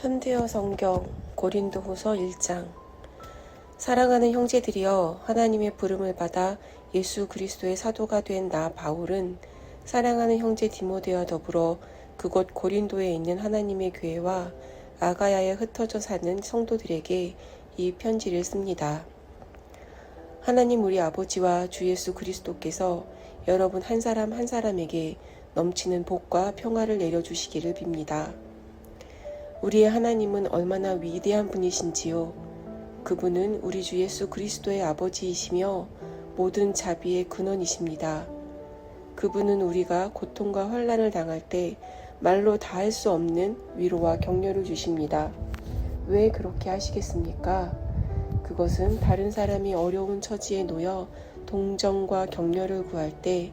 현대어 성경 고린도후서 1장. 사랑하는 형제들이여, 하나님의 부름을 받아 예수 그리스도의 사도가 된 나 바울은 사랑하는 형제 디모데와 더불어 그곳 고린도에 있는 하나님의 교회와 아가야에 흩어져 사는 성도들에게 이 편지를 씁니다. 하나님 우리 아버지와 주 예수 그리스도께서 여러분 한 사람 한 사람에게 넘치는 복과 평화를 내려주시기를 빕니다. 우리의 하나님은 얼마나 위대한 분이신지요. 그분은 우리 주 예수 그리스도의 아버지이시며 모든 자비의 근원이십니다. 그분은 우리가 고통과 환난을 당할 때 말로 다할 수 없는 위로와 격려를 주십니다. 왜 그렇게 하시겠습니까? 그것은 다른 사람이 어려운 처지에 놓여 동정과 격려를 구할 때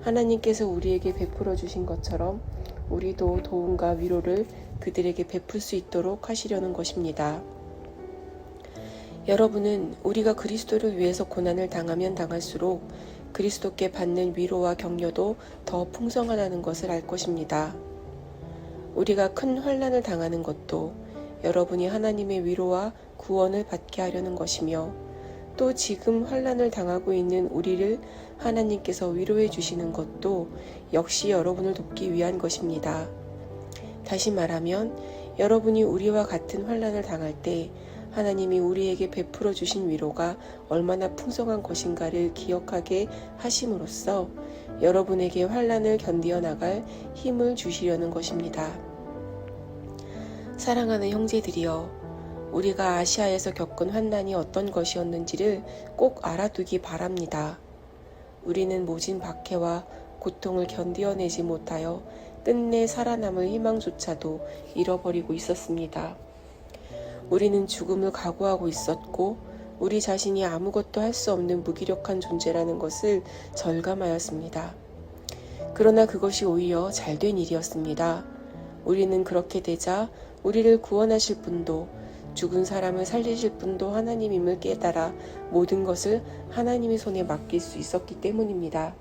하나님께서 우리에게 베풀어 주신 것처럼 우리도 도움과 위로를 그들에게 베풀 수 있도록 하시려는 것입니다. 여러분은 우리가 그리스도를 위해서 고난을 당하면 당할수록 그리스도께 받는 위로와 격려도 더 풍성하다는 것을 알 것입니다. 우리가 큰 환난을 당하는 것도 여러분이 하나님의 위로와 구원을 받게 하려는 것이며, 또 지금 환난을 당하고 있는 우리를 하나님께서 위로해 주시는 것도 역시 여러분을 돕기 위한 것입니다. 다시 말하면 여러분이 우리와 같은 환난을 당할 때 하나님이 우리에게 베풀어 주신 위로가 얼마나 풍성한 것인가를 기억하게 하심으로써 여러분에게 환난을 견디어 나갈 힘을 주시려는 것입니다. 사랑하는 형제들이여, 우리가 아시아에서 겪은 환난이 어떤 것이었는지를 꼭 알아두기 바랍니다. 우리는 모진 박해와 고통을 견디어내지 못하여 끝내 살아남을 희망조차도 잃어버리고 있었습니다. 우리는 죽음을 각오하고 있었고 우리 자신이 아무것도 할 수 없는 무기력한 존재라는 것을 절감하였습니다. 그러나 그것이 오히려 잘된 일이었습니다. 우리는 그렇게 되자 우리를 구원하실 분도 죽은 사람을 살리실 분도 하나님임을 깨달아 모든 것을 하나님의 손에 맡길 수 있었기 때문입니다.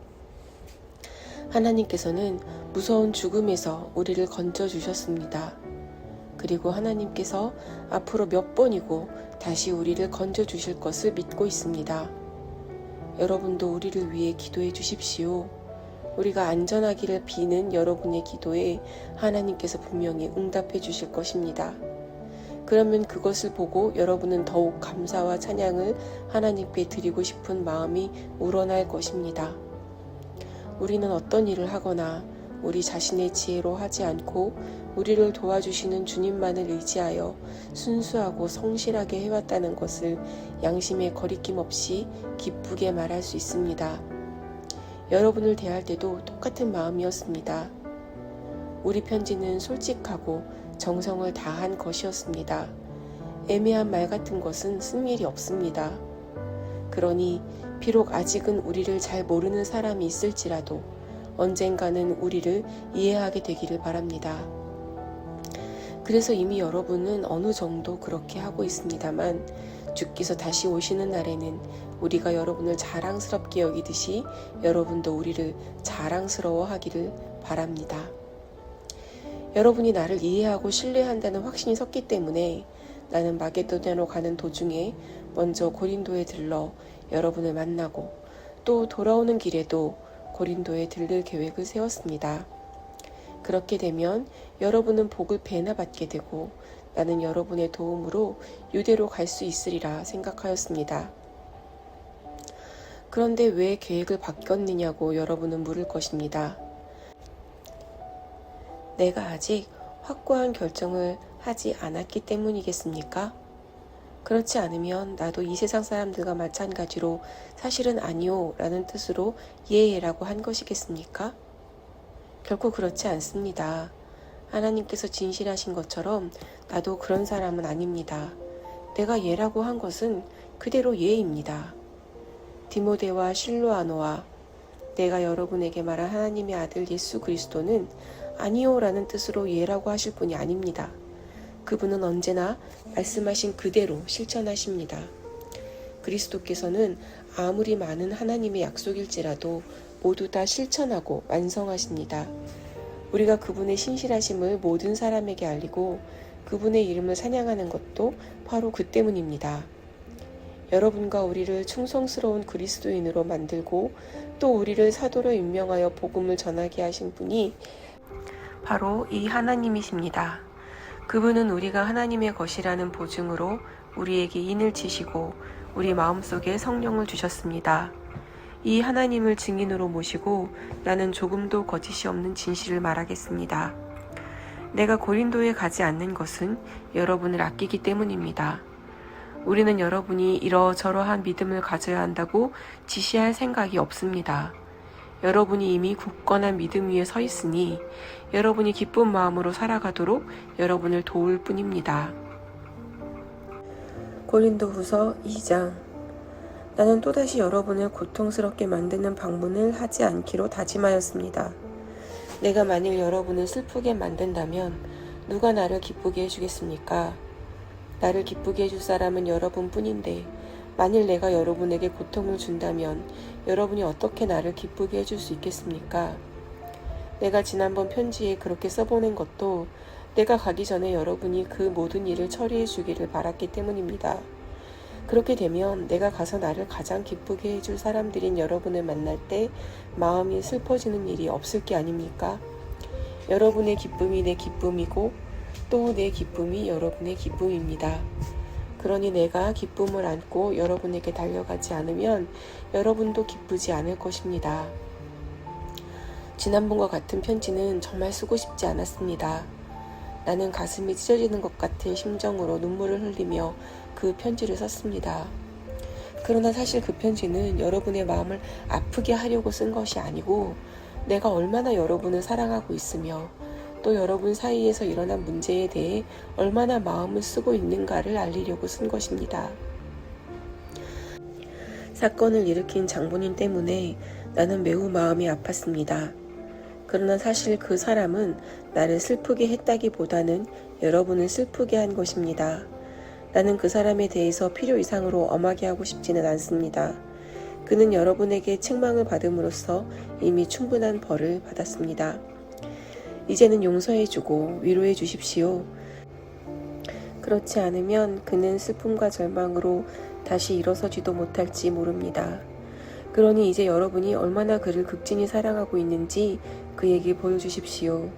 하나님께서는 무서운 죽음에서 우리를 건져주셨습니다. 그리고 하나님께서 앞으로 몇 번이고 다시 우리를 건져주실 것을 믿고 있습니다. 여러분도 우리를 위해 기도해 주십시오. 우리가 안전하기를 비는 여러분의 기도에 하나님께서 분명히 응답해 주실 것입니다. 그러면 그것을 보고 여러분은 더욱 감사와 찬양을 하나님께 드리고 싶은 마음이 우러날 것입니다. 우리는 어떤 일을 하거나 우리 자신의 지혜로 하지 않고 우리를 도와주시는 주님만을 의지하여 순수하고 성실하게 해왔다는 것을 양심에 거리낌 없이 기쁘게 말할 수 있습니다. 여러분을 대할 때도 똑같은 마음이었습니다. 우리 편지는 솔직하고 정성을 다한 것이었습니다. 애매한 말 같은 것은 쓴 일이 없습니다. 그러니 비록 아직은 우리를 잘 모르는 사람이 있을지라도 언젠가는 우리를 이해하게 되기를 바랍니다. 그래서 이미 여러분은 어느 정도 그렇게 하고 있습니다만, 주께서 다시 오시는 날에는 우리가 여러분을 자랑스럽게 여기듯이 여러분도 우리를 자랑스러워하기를 바랍니다. 여러분이 나를 이해하고 신뢰한다는 확신이 섰기 때문에 나는 마게도냐로 가는 도중에 먼저 고린도에 들러 여러분을 만나고 또 돌아오는 길에도 고린도에 들를 계획을 세웠습니다. 그렇게 되면 여러분은 복을 배나 받게 되고 나는 여러분의 도움으로 유대로 갈 수 있으리라 생각하였습니다. 그런데 왜 계획을 바꿨느냐고 여러분은 물을 것입니다. 내가 아직 확고한 결정을 하지 않았기 때문이겠습니까? 그렇지 않으면 나도 이 세상 사람들과 마찬가지로 사실은 아니요 라는 뜻으로 예라고 한 것이겠습니까? 결코 그렇지 않습니다. 하나님께서 진실하신 것처럼 나도 그런 사람은 아닙니다. 내가 예라고 한 것은 그대로 예입니다. 디모데와 실로아노와 내가 여러분에게 말한 하나님의 아들 예수 그리스도는 아니요 라는 뜻으로 예라고 하실 분이 아닙니다. 그분은 언제나 말씀하신 그대로 실천하십니다. 그리스도께서는 아무리 많은 하나님의 약속일지라도 모두 다 실천하고 완성하십니다. 우리가 그분의 신실하심을 모든 사람에게 알리고 그분의 이름을 찬양하는 것도 바로 그 때문입니다. 여러분과 우리를 충성스러운 그리스도인으로 만들고 또 우리를 사도로 임명하여 복음을 전하게 하신 분이 바로 이 하나님이십니다. 그분은 우리가 하나님의 것이라는 보증으로 우리에게 인을 치시고 우리 마음속에 성령을 주셨습니다. 이 하나님을 증인으로 모시고 나는 조금도 거짓이 없는 진실을 말하겠습니다. 내가 고린도에 가지 않는 것은 여러분을 아끼기 때문입니다. 우리는 여러분이 이러저러한 믿음을 가져야 한다고 지시할 생각이 없습니다. 여러분이 이미 굳건한 믿음 위에 서 있으니 여러분이 기쁜 마음으로 살아가도록 여러분을 도울 뿐입니다. 고린도후서 2장. 나는 또다시 여러분을 고통스럽게 만드는 방문을 하지 않기로 다짐하였습니다. 내가 만일 여러분을 슬프게 만든다면 누가 나를 기쁘게 해주겠습니까? 나를 기쁘게 해줄 사람은 여러분뿐인데 만일 내가 여러분에게 고통을 준다면 여러분이 어떻게 나를 기쁘게 해줄 수 있겠습니까? 내가 지난번 편지에 그렇게 써보낸 것도 내가 가기 전에 여러분이 그 모든 일을 처리해 주기를 바랐기 때문입니다. 그렇게 되면 내가 가서 나를 가장 기쁘게 해줄 사람들인 여러분을 만날 때 마음이 슬퍼지는 일이 없을 게 아닙니까? 여러분의 기쁨이 내 기쁨이고 또 내 기쁨이 여러분의 기쁨입니다. 그러니 내가 기쁨을 안고 여러분에게 달려가지 않으면 여러분도 기쁘지 않을 것입니다. 지난번과 같은 편지는 정말 쓰고 싶지 않았습니다. 나는 가슴이 찢어지는 것 같은 심정으로 눈물을 흘리며 그 편지를 썼습니다. 그러나 사실 그 편지는 여러분의 마음을 아프게 하려고 쓴 것이 아니고 내가 얼마나 여러분을 사랑하고 있으며 또 여러분 사이에서 일어난 문제에 대해 얼마나 마음을 쓰고 있는가를 알리려고 쓴 것입니다. 사건을 일으킨 장본인 때문에 나는 매우 마음이 아팠습니다. 그러나 사실 그 사람은 나를 슬프게 했다기보다는 여러분을 슬프게 한 것입니다. 나는 그 사람에 대해서 필요 이상으로 엄하게 하고 싶지는 않습니다. 그는 여러분에게 책망을 받음으로써 이미 충분한 벌을 받았습니다. 이제는 용서해주고 위로해 주십시오. 그렇지 않으면 그는 슬픔과 절망으로 다시 일어서지도 못할지 모릅니다. 그러니 이제 여러분이 얼마나 그를 극진히 사랑하고 있는지 그에게 보여주십시오.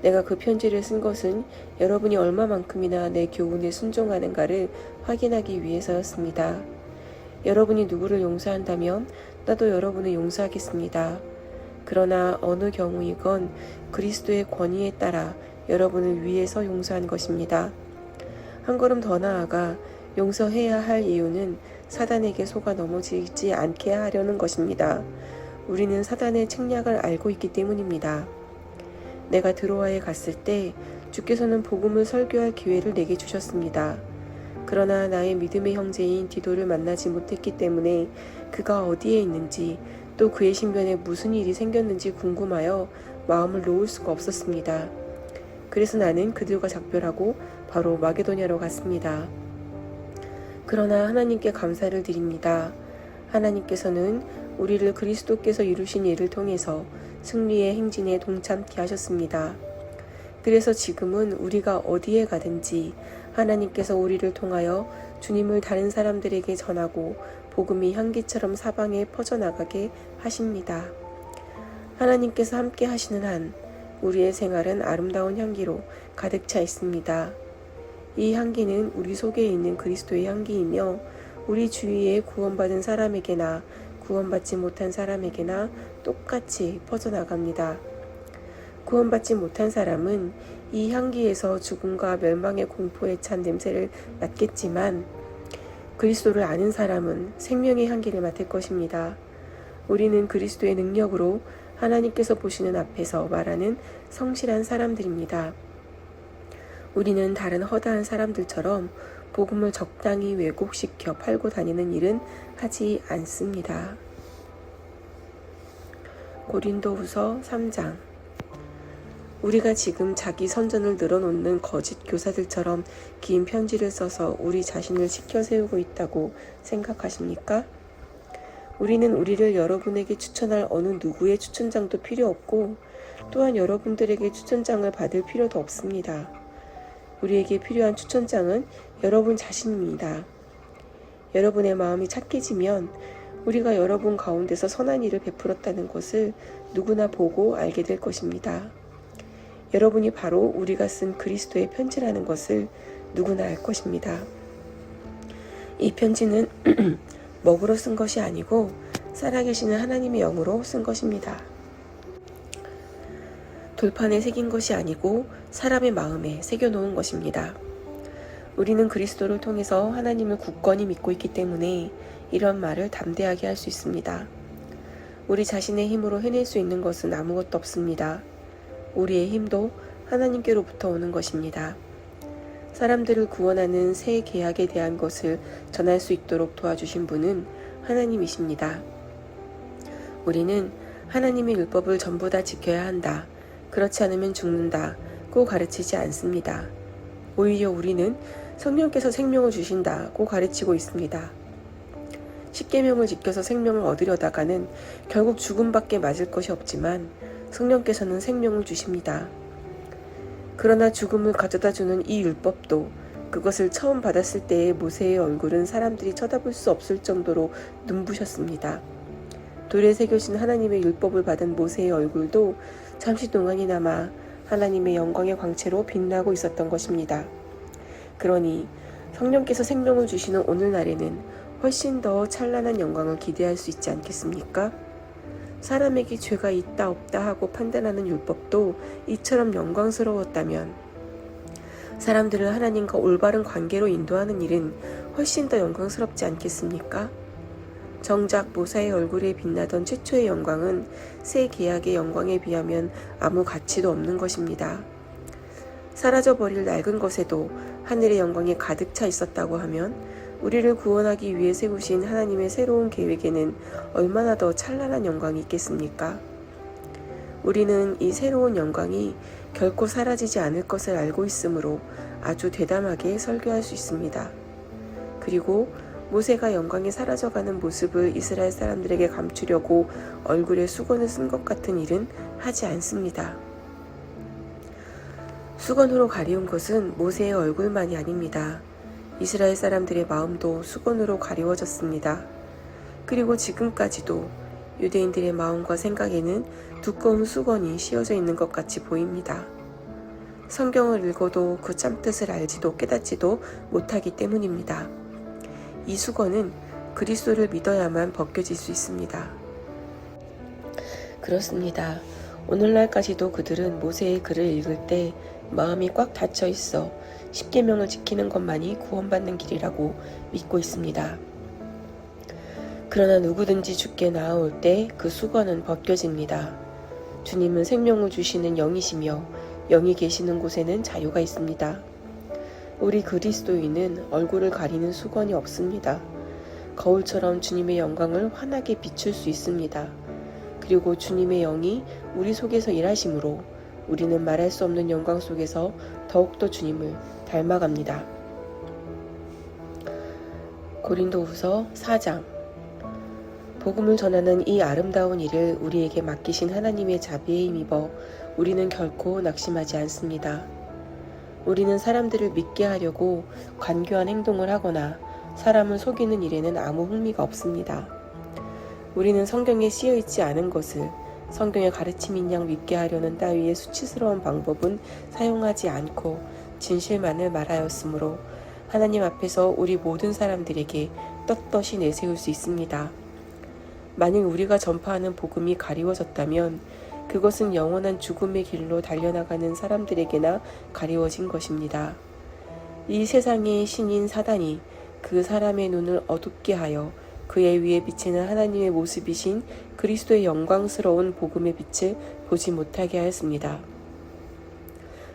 내가 그 편지를 쓴 것은 여러분이 얼마만큼이나 내 교훈에 순종하는가를 확인하기 위해서였습니다. 여러분이 누구를 용서한다면 나도 여러분을 용서하겠습니다. 그러나 어느 경우이건 그리스도의 권위에 따라 여러분을 위해서 용서한 것입니다. 한 걸음 더 나아가 용서해야 할 이유는 사단에게 속아 넘어지지 않게 하려는 것입니다. 우리는 사단의 책략을 알고 있기 때문입니다. 내가 드로아에 갔을 때 주께서는 복음을 설교할 기회를 내게 주셨습니다. 그러나 나의 믿음의 형제인 디도를 만나지 못했기 때문에 그가 어디에 있는지 또 그의 신변에 무슨 일이 생겼는지 궁금하여 마음을 놓을 수가 없었습니다. 그래서 나는 그들과 작별하고 바로 마게도냐로 갔습니다. 그러나 하나님께 감사를 드립니다. 하나님께서는 우리를 그리스도께서 이루신 일을 통해서 승리의 행진에 동참케 하셨습니다. 그래서 지금은 우리가 어디에 가든지 하나님께서 우리를 통하여 주님을 다른 사람들에게 전하고 복음이 향기처럼 사방에 퍼져나가게 하십니다. 하나님께서 함께 하시는 한 우리의 생활은 아름다운 향기로 가득 차 있습니다. 이 향기는 우리 속에 있는 그리스도의 향기이며 우리 주위에 구원받은 사람에게나 구원받지 못한 사람에게나 똑같이 퍼져나갑니다. 구원받지 못한 사람은 이 향기에서 죽음과 멸망의 공포에 찬 냄새를 맡겠지만 그리스도를 아는 사람은 생명의 향기를 맡을 것입니다. 우리는 그리스도의 능력으로 하나님께서 보시는 앞에서 말하는 성실한 사람들입니다. 우리는 다른 허다한 사람들처럼 복음을 적당히 왜곡시켜 팔고 다니는 일은 하지 않습니다. 고린도후서 3장. 우리가 지금 자기 선전을 늘어놓는 거짓 교사들처럼 긴 편지를 써서 우리 자신을 지켜 세우고 있다고 생각하십니까? 우리는 우리를 여러분에게 추천할 어느 누구의 추천장도 필요 없고 또한 여러분들에게 추천장을 받을 필요도 없습니다. 우리에게 필요한 추천장은 여러분 자신입니다. 여러분의 마음이 착해지면 우리가 여러분 가운데서 선한 일을 베풀었다는 것을 누구나 보고 알게 될 것입니다. 여러분이 바로 우리가 쓴 그리스도의 편지라는 것을 누구나 알 것입니다. 이 편지는 먹으로 쓴 것이 아니고 살아계시는 하나님의 영으로 쓴 것입니다. 돌판에 새긴 것이 아니고 사람의 마음에 새겨놓은 것입니다. 우리는 그리스도를 통해서 하나님을 굳건히 믿고 있기 때문에 이런 말을 담대하게 할 수 있습니다. 우리 자신의 힘으로 해낼 수 있는 것은 아무것도 없습니다. 우리의 힘도 하나님께로부터 오는 것입니다. 사람들을 구원하는 새 계약에 대한 것을 전할 수 있도록 도와주신 분은 하나님이십니다. 우리는 하나님의 율법을 전부 다 지켜야 한다. 그렇지 않으면 죽는다고 가르치지 않습니다. 오히려 우리는 성령께서 생명을 주신다고 가르치고 있습니다. 십계명을 지켜서 생명을 얻으려다가는 결국 죽음밖에 맞을 것이 없지만 성령께서는 생명을 주십니다. 그러나 죽음을 가져다주는 이 율법도 그것을 처음 받았을 때의 모세의 얼굴은 사람들이 쳐다볼 수 없을 정도로 눈부셨습니다. 돌에 새겨진 하나님의 율법을 받은 모세의 얼굴도 잠시 동안이나마 하나님의 영광의 광채로 빛나고 있었던 것입니다. 그러니 성령께서 생명을 주시는 오늘날에는 훨씬 더 찬란한 영광을 기대할 수 있지 않겠습니까? 사람에게 죄가 있다 없다 하고 판단하는 율법도 이처럼 영광스러웠다면 사람들을 하나님과 올바른 관계로 인도하는 일은 훨씬 더 영광스럽지 않겠습니까? 정작 모세의 얼굴에 빛나던 최초의 영광은 새 계약의 영광에 비하면 아무 가치도 없는 것입니다. 사라져버릴 낡은 것에도 하늘의 영광이 가득 차 있었다고 하면 우리를 구원하기 위해 세우신 하나님의 새로운 계획에는 얼마나 더 찬란한 영광이 있겠습니까? 우리는 이 새로운 영광이 결코 사라지지 않을 것을 알고 있으므로 아주 대담하게 설교할 수 있습니다. 그리고 모세가 영광이 사라져가는 모습을 이스라엘 사람들에게 감추려고 얼굴에 수건을 쓴 것 같은 일은 하지 않습니다. 수건으로 가리운 것은 모세의 얼굴만이 아닙니다. 이스라엘 사람들의 마음도 수건으로 가리워졌습니다. 그리고 지금까지도 유대인들의 마음과 생각에는 두꺼운 수건이 씌워져 있는 것 같이 보입니다. 성경을 읽어도 그 참뜻을 알지도 깨닫지도 못하기 때문입니다. 이 수건은 그리스도를 믿어야만 벗겨질 수 있습니다. 그렇습니다. 오늘날까지도 그들은 모세의 글을 읽을 때 마음이 꽉 닫혀 있어 십계명을 지키는 것만이 구원받는 길이라고 믿고 있습니다. 그러나 누구든지 주께 나아올 때 그 수건은 벗겨집니다. 주님은 생명을 주시는 영이시며 영이 계시는 곳에는 자유가 있습니다. 우리 그리스도인은 얼굴을 가리는 수건이 없습니다. 거울처럼 주님의 영광을 환하게 비출 수 있습니다. 그리고 주님의 영이 우리 속에서 일하심으로 우리는 말할 수 없는 영광 속에서 더욱더 주님을 닮아갑니다. 고린도후서 4장. 복음을 전하는 이 아름다운 일을 우리에게 맡기신 하나님의 자비에 힘입어 우리는 결코 낙심하지 않습니다. 우리는 사람들을 믿게 하려고 관교한 행동을 하거나 사람을 속이는 일에는 아무 흥미가 없습니다. 우리는 성경에 쓰여있지 않은 것을 성경의 가르침인 양 믿게 하려는 따위의 수치스러운 방법은 사용하지 않고 진실만을 말하였으므로 하나님 앞에서 우리 모든 사람들에게 떳떳이 내세울 수 있습니다. 만일 우리가 전파하는 복음이 가리워졌다면 그것은 영원한 죽음의 길로 달려나가는 사람들에게나 가리워진 것입니다. 이 세상의 신인 사단이 그 사람의 눈을 어둡게 하여 그의 위에 비치는 하나님의 모습이신 그리스도의 영광스러운 복음의 빛을 보지 못하게 하였습니다.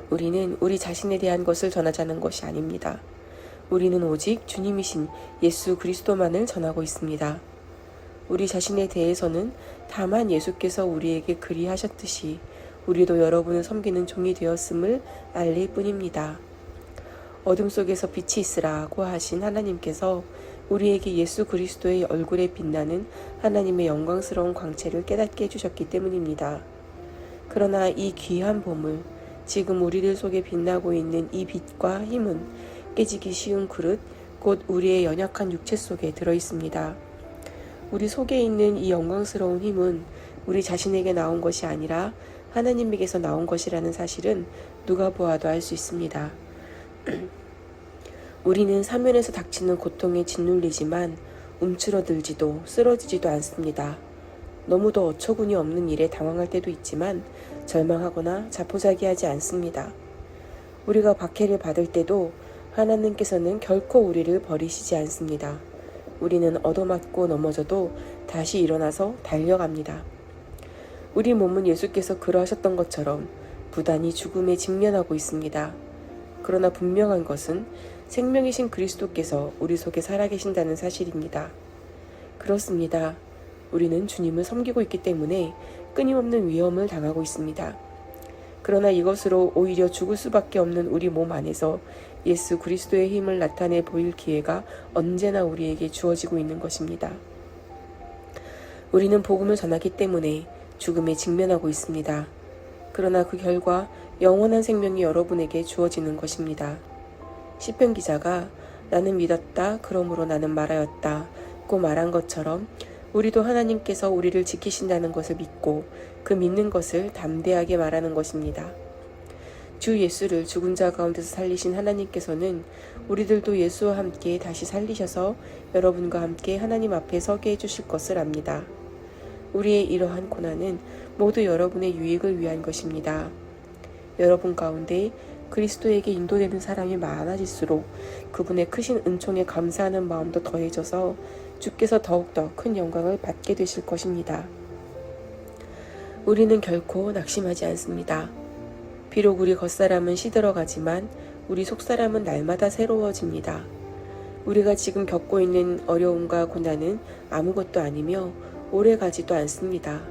우리는 우리 자신에 대한 것을 전하자는 것이 아닙니다. 우리는 오직 주님이신 예수 그리스도만을 전하고 있습니다. 우리 자신에 대해서는 다만 예수께서 우리에게 그리하셨듯이 우리도 여러분을 섬기는 종이 되었음을 알릴 뿐입니다. 어둠 속에서 빛이 있으라고 하신 하나님께서 우리에게 예수 그리스도의 얼굴에 빛나는 하나님의 영광스러운 광채를 깨닫게 해주셨기 때문입니다. 그러나 이 귀한 보물, 지금 우리들 속에 빛나고 있는 이 빛과 힘은 깨지기 쉬운 그릇, 곧 우리의 연약한 육체 속에 들어있습니다. 우리 속에 있는 이 영광스러운 힘은 우리 자신에게 나온 것이 아니라 하나님에게서 나온 것이라는 사실은 누가 보아도 알 수 있습니다. 우리는 사면에서 닥치는 고통에 짓눌리지만 움츠러들지도 쓰러지지도 않습니다. 너무도 어처구니 없는 일에 당황할 때도 있지만 절망하거나 자포자기하지 않습니다. 우리가 박해를 받을 때도 하나님께서는 결코 우리를 버리시지 않습니다. 우리는 얻어맞고 넘어져도 다시 일어나서 달려갑니다. 우리 몸은 예수께서 그러하셨던 것처럼 부단히 죽음에 직면하고 있습니다. 그러나 분명한 것은 생명이신 그리스도께서 우리 속에 살아계신다는 사실입니다. 그렇습니다. 우리는 주님을 섬기고 있기 때문에 끊임없는 위험을 당하고 있습니다. 그러나 이것으로 오히려 죽을 수밖에 없는 우리 몸 안에서 예수 그리스도의 힘을 나타내 보일 기회가 언제나 우리에게 주어지고 있는 것입니다. 우리는 복음을 전하기 때문에 죽음에 직면하고 있습니다. 그러나 그 결과 영원한 생명이 여러분에게 주어지는 것입니다. 시편 기자가 나는 믿었다 그러므로 나는 말하였다 고 말한 것처럼 우리도 하나님께서 우리를 지키신다는 것을 믿고 그 믿는 것을 담대하게 말하는 것입니다. 주 예수를 죽은 자 가운데서 살리신 하나님께서는 우리들도 예수와 함께 다시 살리셔서 여러분과 함께 하나님 앞에 서게 해주실 것을 압니다. 우리의 이러한 고난은 모두 여러분의 유익을 위한 것입니다. 여러분 가운데 그리스도에게 인도되는 사람이 많아질수록 그분의 크신 은총에 감사하는 마음도 더해져서 주께서 더욱더 큰 영광을 받게 되실 것입니다. 우리는 결코 낙심하지 않습니다. 비록 우리 겉사람은 시들어가지만 우리 속사람은 날마다 새로워집니다. 우리가 지금 겪고 있는 어려움과 고난은 아무것도 아니며 오래가지도 않습니다.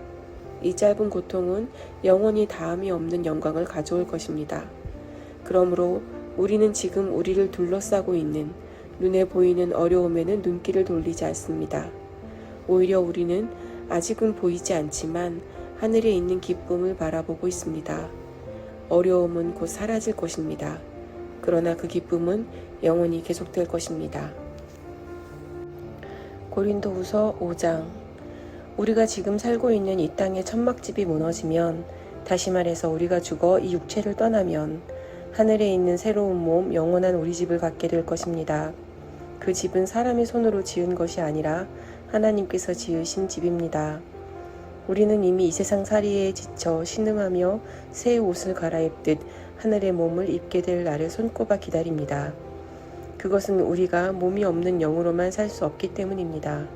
이 짧은 고통은 영원히 다함이 없는 영광을 가져올 것입니다. 그러므로 우리는 지금 우리를 둘러싸고 있는 눈에 보이는 어려움에는 눈길을 돌리지 않습니다. 오히려 우리는 아직은 보이지 않지만 하늘에 있는 기쁨을 바라보고 있습니다. 어려움은 곧 사라질 것입니다. 그러나 그 기쁨은 영원히 계속될 것입니다. 고린도후서 5장. 우리가 지금 살고 있는 이 땅의 천막집이 무너지면, 다시 말해서 우리가 죽어 이 육체를 떠나면 하늘에 있는 새로운 몸, 영원한 우리 집을 갖게 될 것입니다. 그 집은 사람의 손으로 지은 것이 아니라 하나님께서 지으신 집입니다. 우리는 이미 이 세상 살이에 지쳐 신음하며 새 옷을 갈아입듯 하늘의 몸을 입게 될 날을 손꼽아 기다립니다. 그것은 우리가 몸이 없는 영으로만 살 수 없기 때문입니다.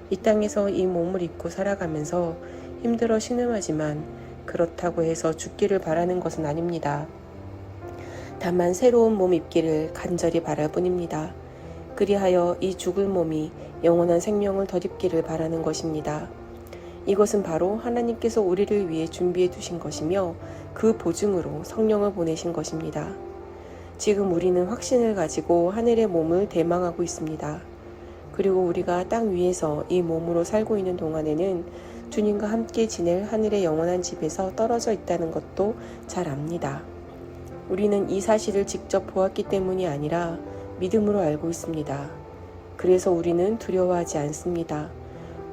이 땅에서 이 몸을 입고 살아가면서 힘들어 신음하지만 그렇다고 해서 죽기를 바라는 것은 아닙니다. 다만 새로운 몸 입기를 간절히 바랄 뿐입니다. 그리하여 이 죽을 몸이 영원한 생명을 덧입기를 바라는 것입니다. 이것은 바로 하나님께서 우리를 위해 준비해 두신 것이며 그 보증으로 성령을 보내신 것입니다. 지금 우리는 확신을 가지고 하늘의 몸을 대망하고 있습니다. 그리고 우리가 땅 위에서 이 몸으로 살고 있는 동안에는 주님과 함께 지낼 하늘의 영원한 집에서 떨어져 있다는 것도 잘 압니다. 우리는 이 사실을 직접 보았기 때문이 아니라 믿음으로 알고 있습니다. 그래서 우리는 두려워하지 않습니다.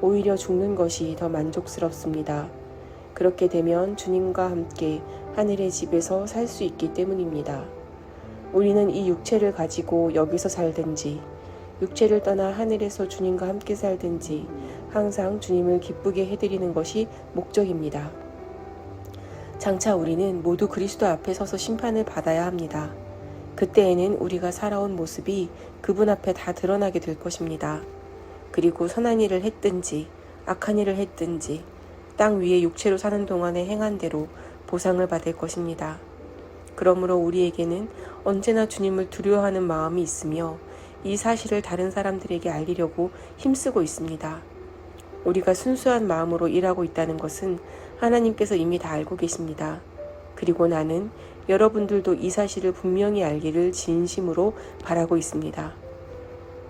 오히려 죽는 것이 더 만족스럽습니다. 그렇게 되면 주님과 함께 하늘의 집에서 살 수 있기 때문입니다. 우리는 이 육체를 가지고 여기서 살든지 육체를 떠나 하늘에서 주님과 함께 살든지 항상 주님을 기쁘게 해드리는 것이 목적입니다. 장차 우리는 모두 그리스도 앞에 서서 심판을 받아야 합니다. 그때에는 우리가 살아온 모습이 그분 앞에 다 드러나게 될 것입니다. 그리고 선한 일을 했든지 악한 일을 했든지 땅 위에 육체로 사는 동안에 행한 대로 보상을 받을 것입니다. 그러므로 우리에게는 언제나 주님을 두려워하는 마음이 있으며 이 사실을 다른 사람들에게 알리려고 힘쓰고 있습니다. 우리가 순수한 마음으로 일하고 있다는 것은 하나님께서 이미 다 알고 계십니다. 그리고 나는 여러분들도 이 사실을 분명히 알기를 진심으로 바라고 있습니다.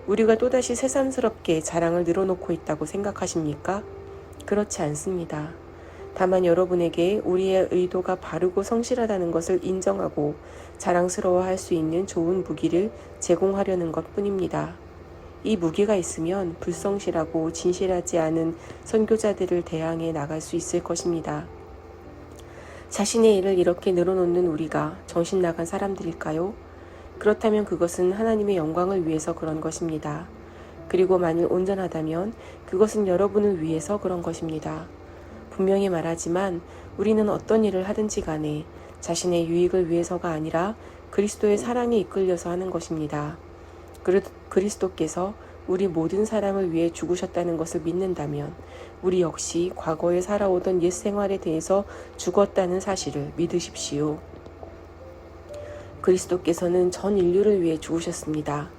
우리가 또다시 새삼스럽게 자랑을 늘어놓고 있다고 생각하십니까? 그렇지 않습니다. 다만 여러분에게 우리의 의도가 바르고 성실하다는 것을 인정하고 자랑스러워할 수 있는 좋은 무기를 제공하려는 것 뿐입니다. 이 무기가 있으면 불성실하고 진실하지 않은 선교자들을 대항해 나갈 수 있을 것입니다. 자신의 일을 이렇게 늘어놓는 우리가 정신 나간 사람들일까요? 그렇다면 그것은 하나님의 영광을 위해서 그런 것입니다. 그리고 만일 온전하다면 그것은 여러분을 위해서 그런 것입니다. 분명히 말하지만 우리는 어떤 일을 하든지 간에 자신의 유익을 위해서가 아니라 그리스도의 사랑에 이끌려서 하는 것입니다. 그리스도께서 우리 모든 사람을 위해 죽으셨다는 것을 믿는다면 우리 역시 과거에 살아오던 옛 생활에 대해서 죽었다는 사실을 믿으십시오. 그리스도께서는 전 인류를 위해 죽으셨습니다.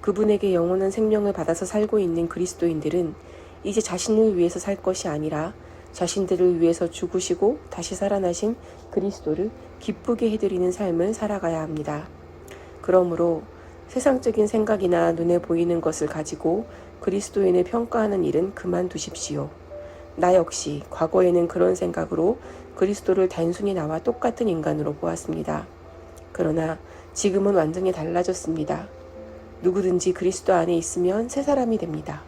그분에게 영원한 생명을 받아서 살고 있는 그리스도인들은 이제 자신을 위해서 살 것이 아니라 자신들을 위해서 죽으시고 다시 살아나신 그리스도를 기쁘게 해드리는 삶을 살아가야 합니다. 그러므로 세상적인 생각이나 눈에 보이는 것을 가지고 그리스도인을 평가하는 일은 그만두십시오. 나 역시 과거에는 그런 생각으로 그리스도를 단순히 나와 똑같은 인간으로 보았습니다. 그러나 지금은 완전히 달라졌습니다. 누구든지 그리스도 안에 있으면 새 사람이 됩니다.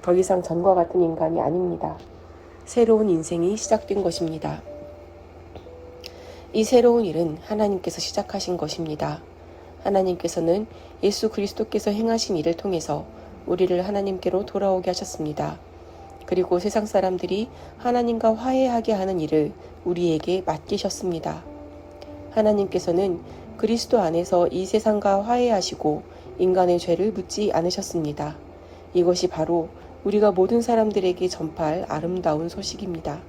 더 이상 전과 같은 인간이 아닙니다. 새로운 인생이 시작된 것입니다. 이 새로운 일은 하나님께서 시작하신 것입니다. 하나님께서는 예수 그리스도께서 행하신 일을 통해서 우리를 하나님께로 돌아오게 하셨습니다. 그리고 세상 사람들이 하나님과 화해하게 하는 일을 우리에게 맡기셨습니다. 하나님께서는 그리스도 안에서 이 세상과 화해하시고 인간의 죄를 묻지 않으셨습니다. 이것이 바로 우리가 모든 사람들에게 전파할 아름다운 소식입니다.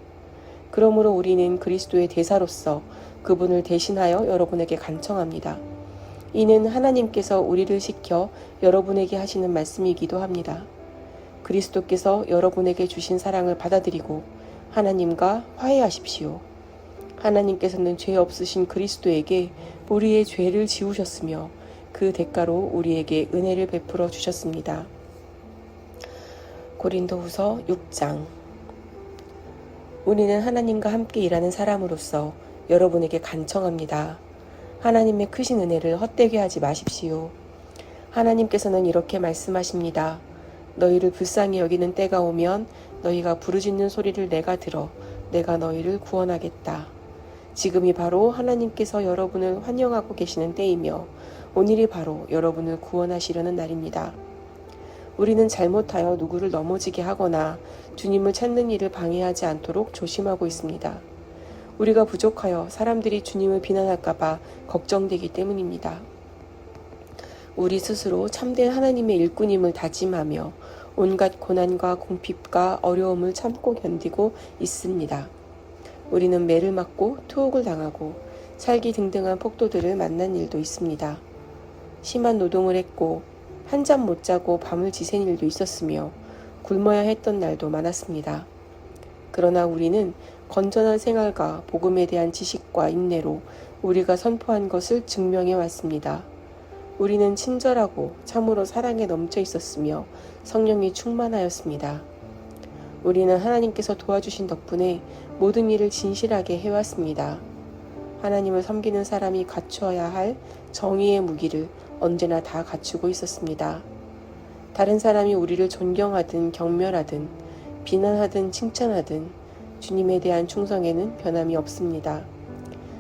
그러므로 우리는 그리스도의 대사로서 그분을 대신하여 여러분에게 간청합니다. 이는 하나님께서 우리를 시켜 여러분에게 하시는 말씀이기도 합니다. 그리스도께서 여러분에게 주신 사랑을 받아들이고 하나님과 화해하십시오. 하나님께서는 죄 없으신 그리스도에게 우리의 죄를 지우셨으며 그 대가로 우리에게 은혜를 베풀어 주셨습니다. 고린도후서 6장. 우리는 하나님과 함께 일하는 사람으로서 여러분에게 간청합니다. 하나님의 크신 은혜를 헛되게 하지 마십시오. 하나님께서는 이렇게 말씀하십니다. 너희를 불쌍히 여기는 때가 오면 너희가 부르짖는 소리를 내가 들어 내가 너희를 구원하겠다. 지금이 바로 하나님께서 여러분을 환영하고 계시는 때이며 오늘이 바로 여러분을 구원하시려는 날입니다. 우리는 잘못하여 누구를 넘어지게 하거나 주님을 찾는 일을 방해하지 않도록 조심하고 있습니다. 우리가 부족하여 사람들이 주님을 비난할까봐 걱정되기 때문입니다. 우리 스스로 참된 하나님의 일꾼임을 다짐하며 온갖 고난과 궁핍과 어려움을 참고 견디고 있습니다. 우리는 매를 맞고 투옥을 당하고 살기 등등한 폭도들을 만난 일도 있습니다. 심한 노동을 했고 한잠 못 자고 밤을 지샌 일도 있었으며 굶어야 했던 날도 많았습니다. 그러나 우리는 건전한 생활과 복음에 대한 지식과 인내로 우리가 선포한 것을 증명해 왔습니다. 우리는 친절하고 참으로 사랑에 넘쳐 있었으며 성령이 충만하였습니다. 우리는 하나님께서 도와주신 덕분에 모든 일을 진실하게 해왔습니다. 하나님을 섬기는 사람이 갖추어야 할 정의의 무기를 언제나 다 갖추고 있었습니다. 다른 사람이 우리를 존경하든 경멸하든 비난하든 칭찬하든 주님에 대한 충성에는 변함이 없습니다.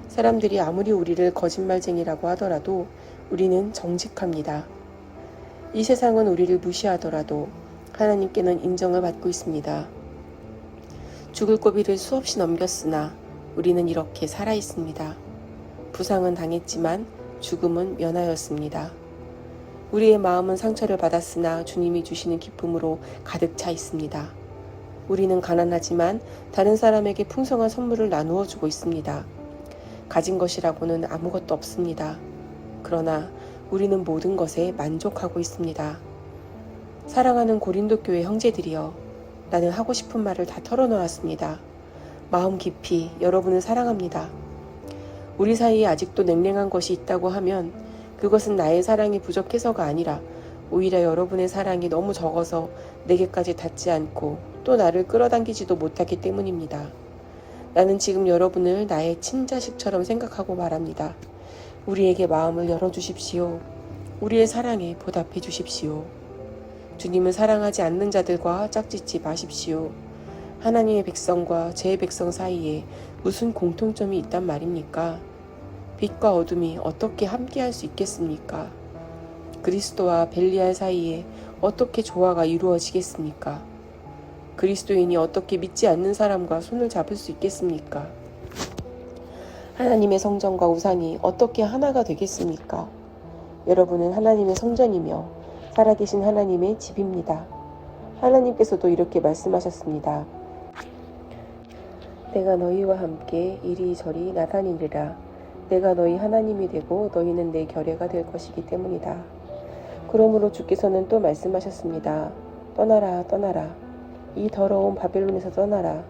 사람들이 아무리 우리를 거짓말쟁이라고 하더라도 우리는 정직합니다. 이 세상은 우리를 무시하더라도 하나님께는 인정을 받고 있습니다. 죽을 고비를 수없이 넘겼으나 우리는 이렇게 살아 있습니다. 부상은 당했지만 죽음은 면하였습니다. 우리의 마음은 상처를 받았으나 주님이 주시는 기쁨으로 가득 차 있습니다. 우리는 가난하지만 다른 사람에게 풍성한 선물을 나누어 주고 있습니다. 가진 것이라고는 아무것도 없습니다. 그러나 우리는 모든 것에 만족하고 있습니다. 사랑하는 고린도 교회 형제들이여, 나는 하고 싶은 말을 다 털어놓았습니다. 마음 깊이 여러분을 사랑합니다. 우리 사이에 아직도 냉랭한 것이 있다고 하면 그것은 나의 사랑이 부족해서가 아니라 오히려 여러분의 사랑이 너무 적어서 내게까지 닿지 않고 또 나를 끌어당기지도 못하기 때문입니다. 나는 지금 여러분을 나의 친자식처럼 생각하고 말합니다. 우리에게 마음을 열어주십시오. 우리의 사랑에 보답해 주십시오. 주님은 사랑하지 않는 자들과 짝짓지 마십시오. 하나님의 백성과 제 백성 사이에 무슨 공통점이 있단 말입니까? 빛과 어둠이 어떻게 함께할 수 있겠습니까? 그리스도와 벨리알 사이에 어떻게 조화가 이루어지겠습니까? 그리스도인이 어떻게 믿지 않는 사람과 손을 잡을 수 있겠습니까? 하나님의 성전과 우상이 어떻게 하나가 되겠습니까? 여러분은 하나님의 성전이며 살아계신 하나님의 집입니다. 하나님께서도 이렇게 말씀하셨습니다. 내가 너희와 함께 이리저리 나다니리라. 내가 너희 하나님이 되고 너희는 내 결례가 될 것이기 때문이다. 그러므로 주께서는 또 말씀하셨습니다. 떠나라, 떠나라. 이 더러운 바벨론에서 떠나라.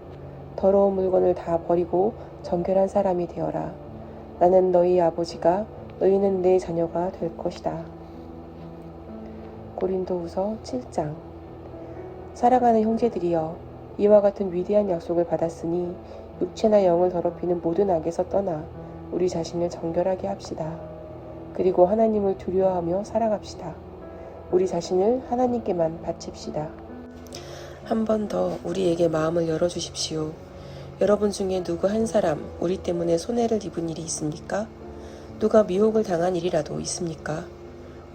더러운 물건을 다 버리고 정결한 사람이 되어라. 나는 너희 아버지가 너희는 내 자녀가 될 것이다. 고린도후서 7장. 사랑하는 형제들이여, 이와 같은 위대한 약속을 받았으니 육체나 영을 더럽히는 모든 악에서 떠나 우리 자신을 정결하게 합시다. 그리고 하나님을 두려워하며 살아갑시다. 우리 자신을 하나님께만 바칩시다. 한 번 더 우리에게 마음을 열어주십시오. 여러분 중에 누구 한 사람 우리 때문에 손해를 입은 일이 있습니까? 누가 미혹을 당한 일이라도 있습니까?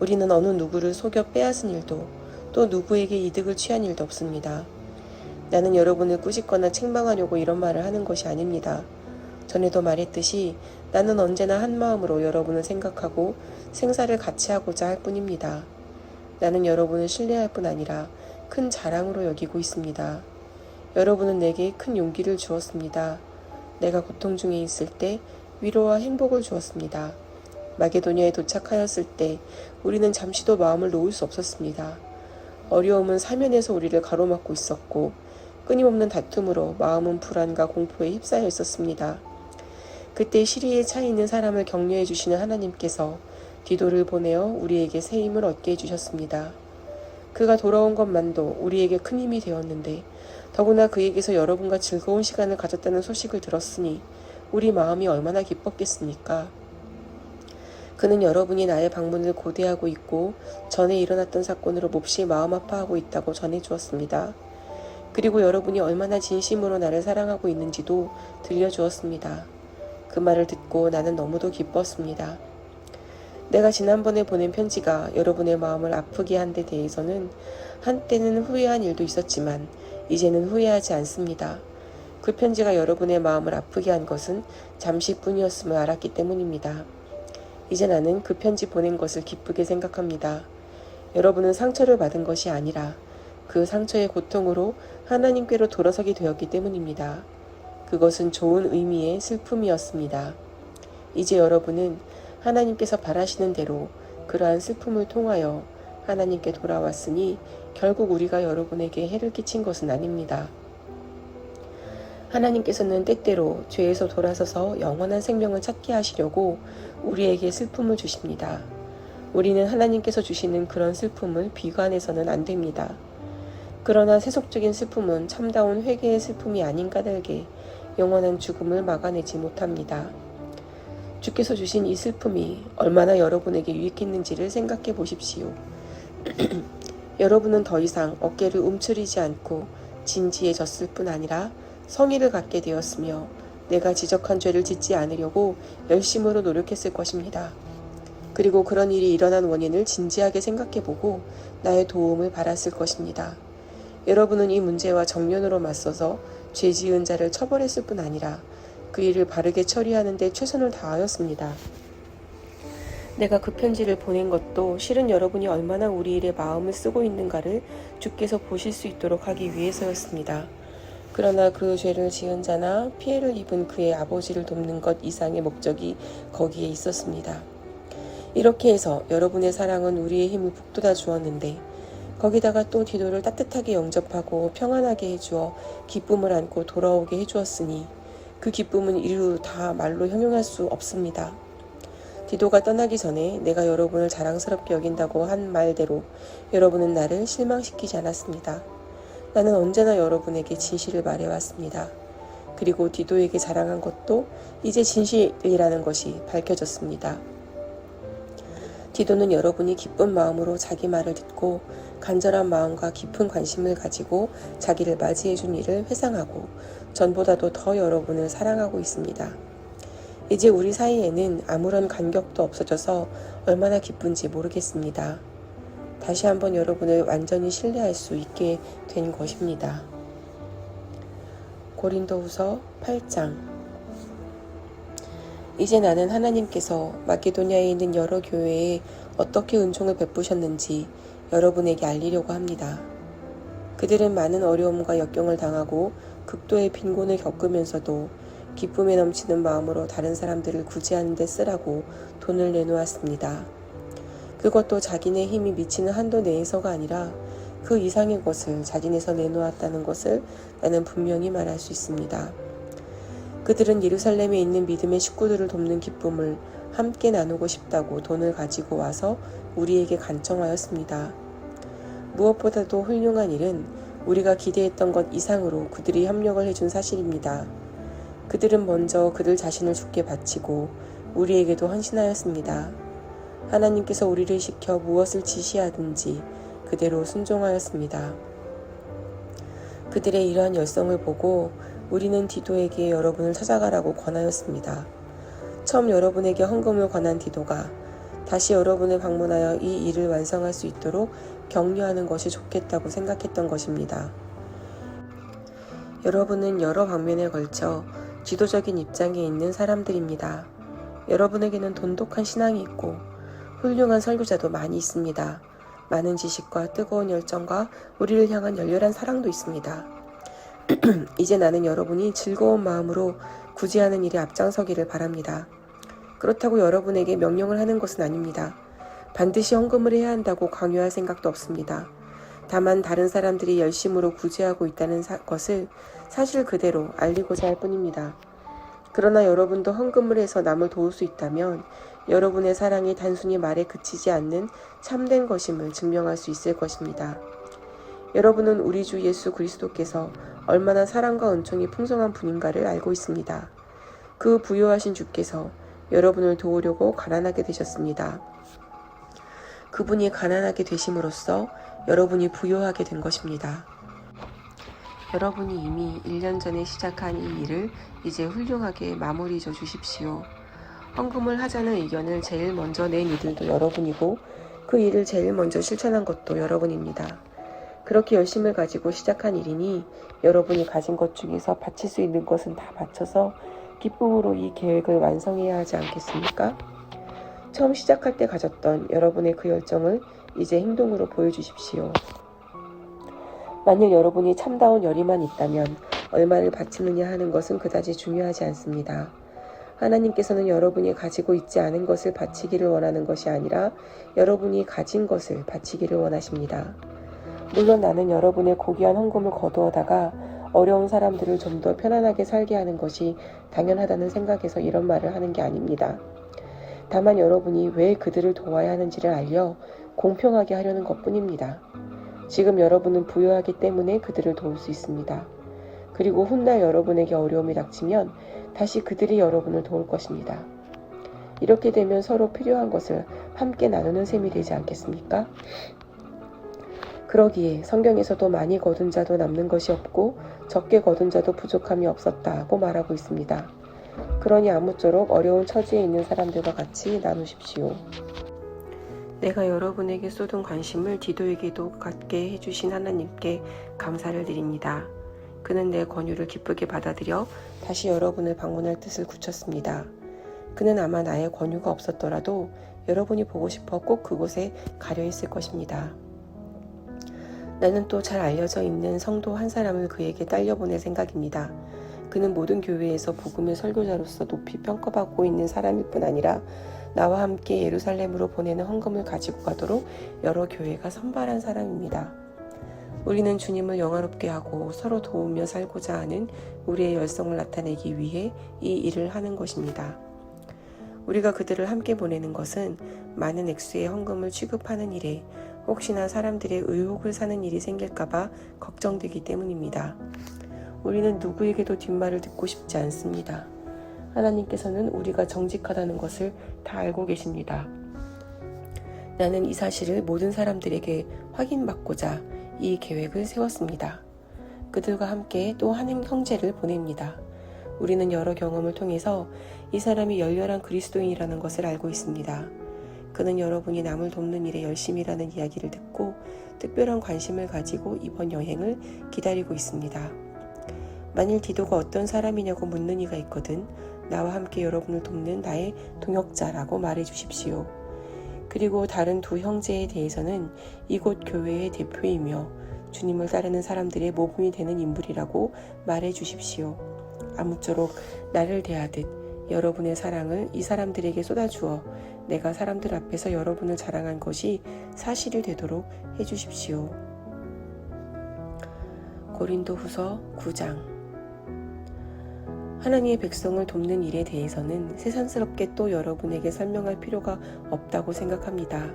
우리는 어느 누구를 속여 빼앗은 일도 또 누구에게 이득을 취한 일도 없습니다. 나는 여러분을 꾸짖거나 책망하려고 이런 말을 하는 것이 아닙니다. 전에도 말했듯이 나는 언제나 한 마음으로 여러분을 생각하고 생사를 같이 하고자 할 뿐입니다. 나는 여러분을 신뢰할 뿐 아니라 큰 자랑으로 여기고 있습니다. 여러분은 내게 큰 용기를 주었습니다. 내가 고통 중에 있을 때 위로와 행복을 주었습니다. 마게도냐에 도착하였을 때 우리는 잠시도 마음을 놓을 수 없었습니다. 어려움은 사면에서 우리를 가로막고 있었고 끊임없는 다툼으로 마음은 불안과 공포에 휩싸여 있었습니다. 그때 시리에 차 있는 사람을 격려해 주시는 하나님께서 디도를 보내어 우리에게 새 힘을 얻게 해주셨습니다. 그가 돌아온 것만도 우리에게 큰 힘이 되었는데 더구나 그에게서 여러분과 즐거운 시간을 가졌다는 소식을 들었으니 우리 마음이 얼마나 기뻤겠습니까? 그는 여러분이 나의 방문을 고대하고 있고 전에 일어났던 사건으로 몹시 마음 아파하고 있다고 전해주었습니다. 그리고 여러분이 얼마나 진심으로 나를 사랑하고 있는지도 들려주었습니다. 그 말을 듣고 나는 너무도 기뻤습니다. 내가 지난번에 보낸 편지가 여러분의 마음을 아프게 한 데 대해서는 한때는 후회한 일도 있었지만 이제는 후회하지 않습니다. 그 편지가 여러분의 마음을 아프게 한 것은 잠시뿐이었음을 알았기 때문입니다. 이제 나는 그 편지 보낸 것을 기쁘게 생각합니다. 여러분은 상처를 받은 것이 아니라 그 상처의 고통으로 하나님께로 돌아서게 되었기 때문입니다. 그것은 좋은 의미의 슬픔이었습니다. 이제 여러분은 하나님께서 바라시는 대로 그러한 슬픔을 통하여 하나님께 돌아왔으니 결국 우리가 여러분에게 해를 끼친 것은 아닙니다. 하나님께서는 때때로 죄에서 돌아서서 영원한 생명을 찾게 하시려고 우리에게 슬픔을 주십니다. 우리는 하나님께서 주시는 그런 슬픔을 비관해서는 안 됩니다. 그러나 세속적인 슬픔은 참다운 회개의 슬픔이 아닌 까닭에 영원한 죽음을 막아내지 못합니다. 주께서 주신 이 슬픔이 얼마나 여러분에게 유익했는지를 생각해 보십시오. 여러분은 더 이상 어깨를 움츠리지 않고 진지해졌을 뿐 아니라 성의를 갖게 되었으며 내가 지적한 죄를 짓지 않으려고 열심으로 노력했을 것입니다. 그리고 그런 일이 일어난 원인을 진지하게 생각해보고 나의 도움을 받았을 것입니다. 여러분은 이 문제와 정면으로 맞서서 죄 지은 자를 처벌했을 뿐 아니라 그 일을 바르게 처리하는 데 최선을 다하였습니다. 내가 그 편지를 보낸 것도 실은 여러분이 얼마나 우리 일에 마음을 쓰고 있는가를 주께서 보실 수 있도록 하기 위해서였습니다. 그러나 그 죄를 지은 자나 피해를 입은 그의 아버지를 돕는 것 이상의 목적이 거기에 있었습니다. 이렇게 해서 여러분의 사랑은 우리의 힘을 북돋아 주었는데 거기다가 또 디도를 따뜻하게 영접하고 평안하게 해주어 기쁨을 안고 돌아오게 해주었으니 그 기쁨은 이루 다 말로 형용할 수 없습니다. 디도가 떠나기 전에 내가 여러분을 자랑스럽게 여긴다고 한 말대로 여러분은 나를 실망시키지 않았습니다. 나는 언제나 여러분에게 진실을 말해왔습니다. 그리고 디도에게 자랑한 것도 이제 진실이라는 것이 밝혀졌습니다. 디도는 여러분이 기쁜 마음으로 자기 말을 듣고 간절한 마음과 깊은 관심을 가지고 자기를 맞이해 준 일을 회상하고 전보다도 더 여러분을 사랑하고 있습니다. 이제 우리 사이에는 아무런 간격도 없어져서 얼마나 기쁜지 모르겠습니다. 다시 한번 여러분을 완전히 신뢰할 수 있게 된 것입니다. 고린도후서 8장. 이제 나는 하나님께서 마게도냐에 있는 여러 교회에 어떻게 은총을 베푸셨는지 여러분에게 알리려고 합니다. 그들은 많은 어려움과 역경을 당하고 극도의 빈곤을 겪으면서도 기쁨에 넘치는 마음으로 다른 사람들을 구제하는 데 쓰라고 돈을 내놓았습니다. 그것도 자기네 힘이 미치는 한도 내에서가 아니라 그 이상의 것을 자진해서 내놓았다는 것을 나는 분명히 말할 수 있습니다. 그들은 예루살렘에 있는 믿음의 식구들을 돕는 기쁨을 함께 나누고 싶다고 돈을 가지고 와서 우리에게 간청하였습니다. 무엇보다도 훌륭한 일은 우리가 기대했던 것 이상으로 그들이 협력을 해준 사실입니다. 그들은 먼저 그들 자신을 주께 바치고 우리에게도 헌신하였습니다. 하나님께서 우리를 시켜 무엇을 지시하든지 그대로 순종하였습니다. 그들의 이러한 열성을 보고 우리는 디도에게 여러분을 찾아가라고 권하였습니다. 처음 여러분에게 헌금을 권한 디도가 다시 여러분을 방문하여 이 일을 완성할 수 있도록 격려하는 것이 좋겠다고 생각했던 것입니다. 여러분은 여러 방면에 걸쳐 지도적인 입장에 있는 사람들입니다. 여러분에게는 돈독한 신앙이 있고 훌륭한 설교자도 많이 있습니다. 많은 지식과 뜨거운 열정과 우리를 향한 열렬한 사랑도 있습니다. 이제 나는 여러분이 즐거운 마음으로 구제하는 일에 앞장서기를 바랍니다. 그렇다고 여러분에게 명령을 하는 것은 아닙니다. 반드시 헌금을 해야 한다고 강요할 생각도 없습니다. 다만 다른 사람들이 열심으로 구제하고 있다는 것을 사실 그대로 알리고자 할 뿐입니다. 그러나 여러분도 헌금을 해서 남을 도울 수 있다면 여러분의 사랑이 단순히 말에 그치지 않는 참된 것임을 증명할 수 있을 것입니다. 여러분은 우리 주 예수 그리스도께서 얼마나 사랑과 은총이 풍성한 분인가를 알고 있습니다. 그 부요하신 주께서 여러분을 도우려고 가난하게 되셨습니다. 그분이 가난하게 되심으로써 여러분이 부요하게 된 것입니다. 여러분이 이미 1년 전에 시작한 이 일을 이제 훌륭하게 마무리 져 주십시오. 헌금을 하자는 의견을 제일 먼저 낸 이들도 여러분이고 그 일을 제일 먼저 실천한 것도 여러분입니다. 그렇게 열심을 가지고 시작한 일이니 여러분이 가진 것 중에서 바칠 수 있는 것은 다 바쳐서 기쁨으로 이 계획을 완성해야 하지 않겠습니까? 처음 시작할 때 가졌던 여러분의 그 열정을 이제 행동으로 보여주십시오. 만일 여러분이 참다운 열의만 있다면 얼마를 바치느냐 하는 것은 그다지 중요하지 않습니다. 하나님께서는 여러분이 가지고 있지 않은 것을 바치기를 원하는 것이 아니라 여러분이 가진 것을 바치기를 원하십니다. 물론 나는 여러분의 고귀한 헌금을 거두어다가 어려운 사람들을 좀 더 편안하게 살게 하는 것이 당연하다는 생각에서 이런 말을 하는 게 아닙니다. 다만 여러분이 왜 그들을 도와야 하는지를 알려 공평하게 하려는 것뿐입니다. 지금 여러분은 부유하기 때문에 그들을 도울 수 있습니다. 그리고 훗날 여러분에게 어려움이 닥치면 다시 그들이 여러분을 도울 것입니다. 이렇게 되면 서로 필요한 것을 함께 나누는 셈이 되지 않겠습니까? 그러기에 성경에서도 많이 거둔 자도 남는 것이 없고 적게 거둔 자도 부족함이 없었다고 말하고 있습니다. 그러니 아무쪼록 어려운 처지에 있는 사람들과 같이 나누십시오. 내가 여러분에게 쏟은 관심을 디도에게도 갖게 해주신 하나님께 감사를 드립니다. 그는 내 권유를 기쁘게 받아들여 다시 여러분을 방문할 뜻을 굳혔습니다. 그는 아마 나의 권유가 없었더라도 여러분이 보고 싶어 꼭 그곳에 가려 있을 것입니다. 나는 또 잘 알려져 있는 성도 한 사람을 그에게 딸려보낼 생각입니다. 그는 모든 교회에서 복음의 설교자로서 높이 평가받고 있는 사람일 뿐 아니라 나와 함께 예루살렘으로 보내는 헌금을 가지고 가도록 여러 교회가 선발한 사람입니다. 우리는 주님을 영화롭게 하고 서로 도우며 살고자 하는 우리의 열성을 나타내기 위해 이 일을 하는 것입니다. 우리가 그들을 함께 보내는 것은 많은 액수의 헌금을 취급하는 일에 혹시나 사람들의 의혹을 사는 일이 생길까봐 걱정되기 때문입니다. 우리는 누구에게도 뒷말을 듣고 싶지 않습니다. 하나님께서는 우리가 정직하다는 것을 다 알고 계십니다. 나는 이 사실을 모든 사람들에게 확인받고자 이 계획을 세웠습니다. 그들과 함께 또 한 형제를 보냅니다. 우리는 여러 경험을 통해서 이 사람이 열렬한 그리스도인이라는 것을 알고 있습니다. 그는 여러분이 남을 돕는 일에 열심히 일하는 이야기를 듣고 특별한 관심을 가지고 이번 여행을 기다리고 있습니다. 만일 디도가 어떤 사람이냐고 묻는 이가 있거든 나와 함께 여러분을 돕는 나의 동역자라고 말해 주십시오. 그리고 다른 두 형제에 대해서는 이곳 교회의 대표이며 주님을 따르는 사람들의 모범이 되는 인물이라고 말해 주십시오. 아무쪼록 나를 대하듯 여러분의 사랑을 이 사람들에게 쏟아주어 내가 사람들 앞에서 여러분을 자랑한 것이 사실이 되도록 해주십시오. 고린도후서 9장. 하나님의 백성을 돕는 일에 대해서는 새삼스럽게 또 여러분에게 설명할 필요가 없다고 생각합니다.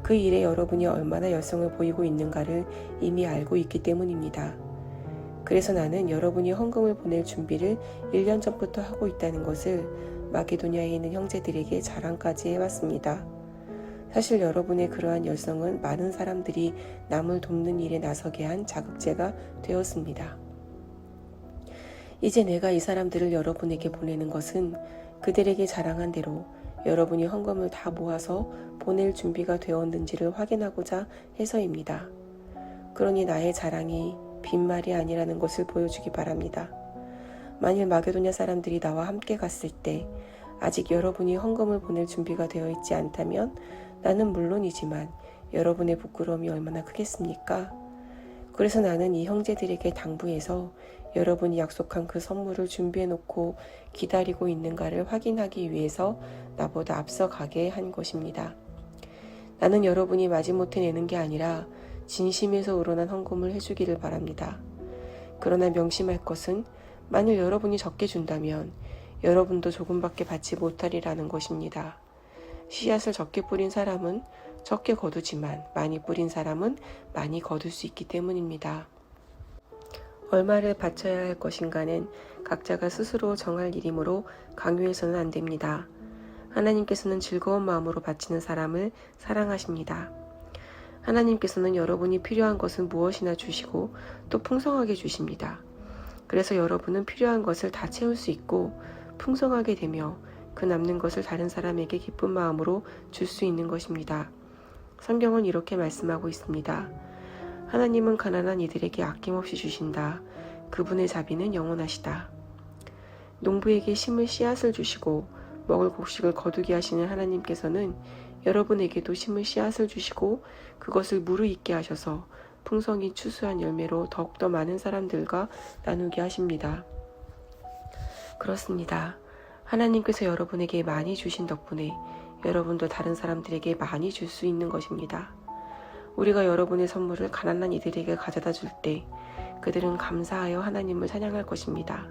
그 일에 여러분이 얼마나 열성을 보이고 있는가를 이미 알고 있기 때문입니다. 그래서 나는 여러분이 헌금을 보낼 준비를 1년 전부터 하고 있다는 것을 마게도냐에 있는 형제들에게 자랑까지 해왔습니다. 사실 여러분의 그러한 열성은 많은 사람들이 남을 돕는 일에 나서게 한 자극제가 되었습니다. 이제 내가 이 사람들을 여러분에게 보내는 것은 그들에게 자랑한 대로 여러분이 헌금을 다 모아서 보낼 준비가 되었는지를 확인하고자 해서입니다. 그러니 나의 자랑이 빈말이 아니라는 것을 보여주기 바랍니다. 만일 마게도냐 사람들이 나와 함께 갔을 때 아직 여러분이 헌금을 보낼 준비가 되어 있지 않다면 나는 물론이지만 여러분의 부끄러움이 얼마나 크겠습니까? 그래서 나는 이 형제들에게 당부해서 여러분이 약속한 그 선물을 준비해놓고 기다리고 있는가를 확인하기 위해서 나보다 앞서가게 한 것입니다. 나는 여러분이 마지못해 내는 게 아니라 진심에서 우러난 헌금을 해주기를 바랍니다. 그러나 명심할 것은 만일 여러분이 적게 준다면 여러분도 조금밖에 받지 못하리라는 것입니다. 씨앗을 적게 뿌린 사람은 적게 거두지만 많이 뿌린 사람은 많이 거둘 수 있기 때문입니다. 얼마를 바쳐야 할 것인가는 각자가 스스로 정할 일이므로 강요해서는 안 됩니다. 하나님께서는 즐거운 마음으로 바치는 사람을 사랑하십니다. 하나님께서는 여러분이 필요한 것은 무엇이나 주시고 또 풍성하게 주십니다. 그래서 여러분은 필요한 것을 다 채울 수 있고 풍성하게 되며 그 남는 것을 다른 사람에게 기쁜 마음으로 줄 수 있는 것입니다. 성경은 이렇게 말씀하고 있습니다. 하나님은 가난한 이들에게 아낌없이 주신다. 그분의 자비는 영원하시다. 농부에게 심을 씨앗을 주시고 먹을 곡식을 거두게 하시는 하나님께서는 여러분에게도 심을 씨앗을 주시고 그것을 무르익게 하셔서 풍성히 추수한 열매로 더욱더 많은 사람들과 나누게 하십니다. 그렇습니다. 하나님께서 여러분에게 많이 주신 덕분에 여러분도 다른 사람들에게 많이 줄 수 있는 것입니다. 우리가 여러분의 선물을 가난한 이들에게 가져다 줄 때 그들은 감사하여 하나님을 찬양할 것입니다.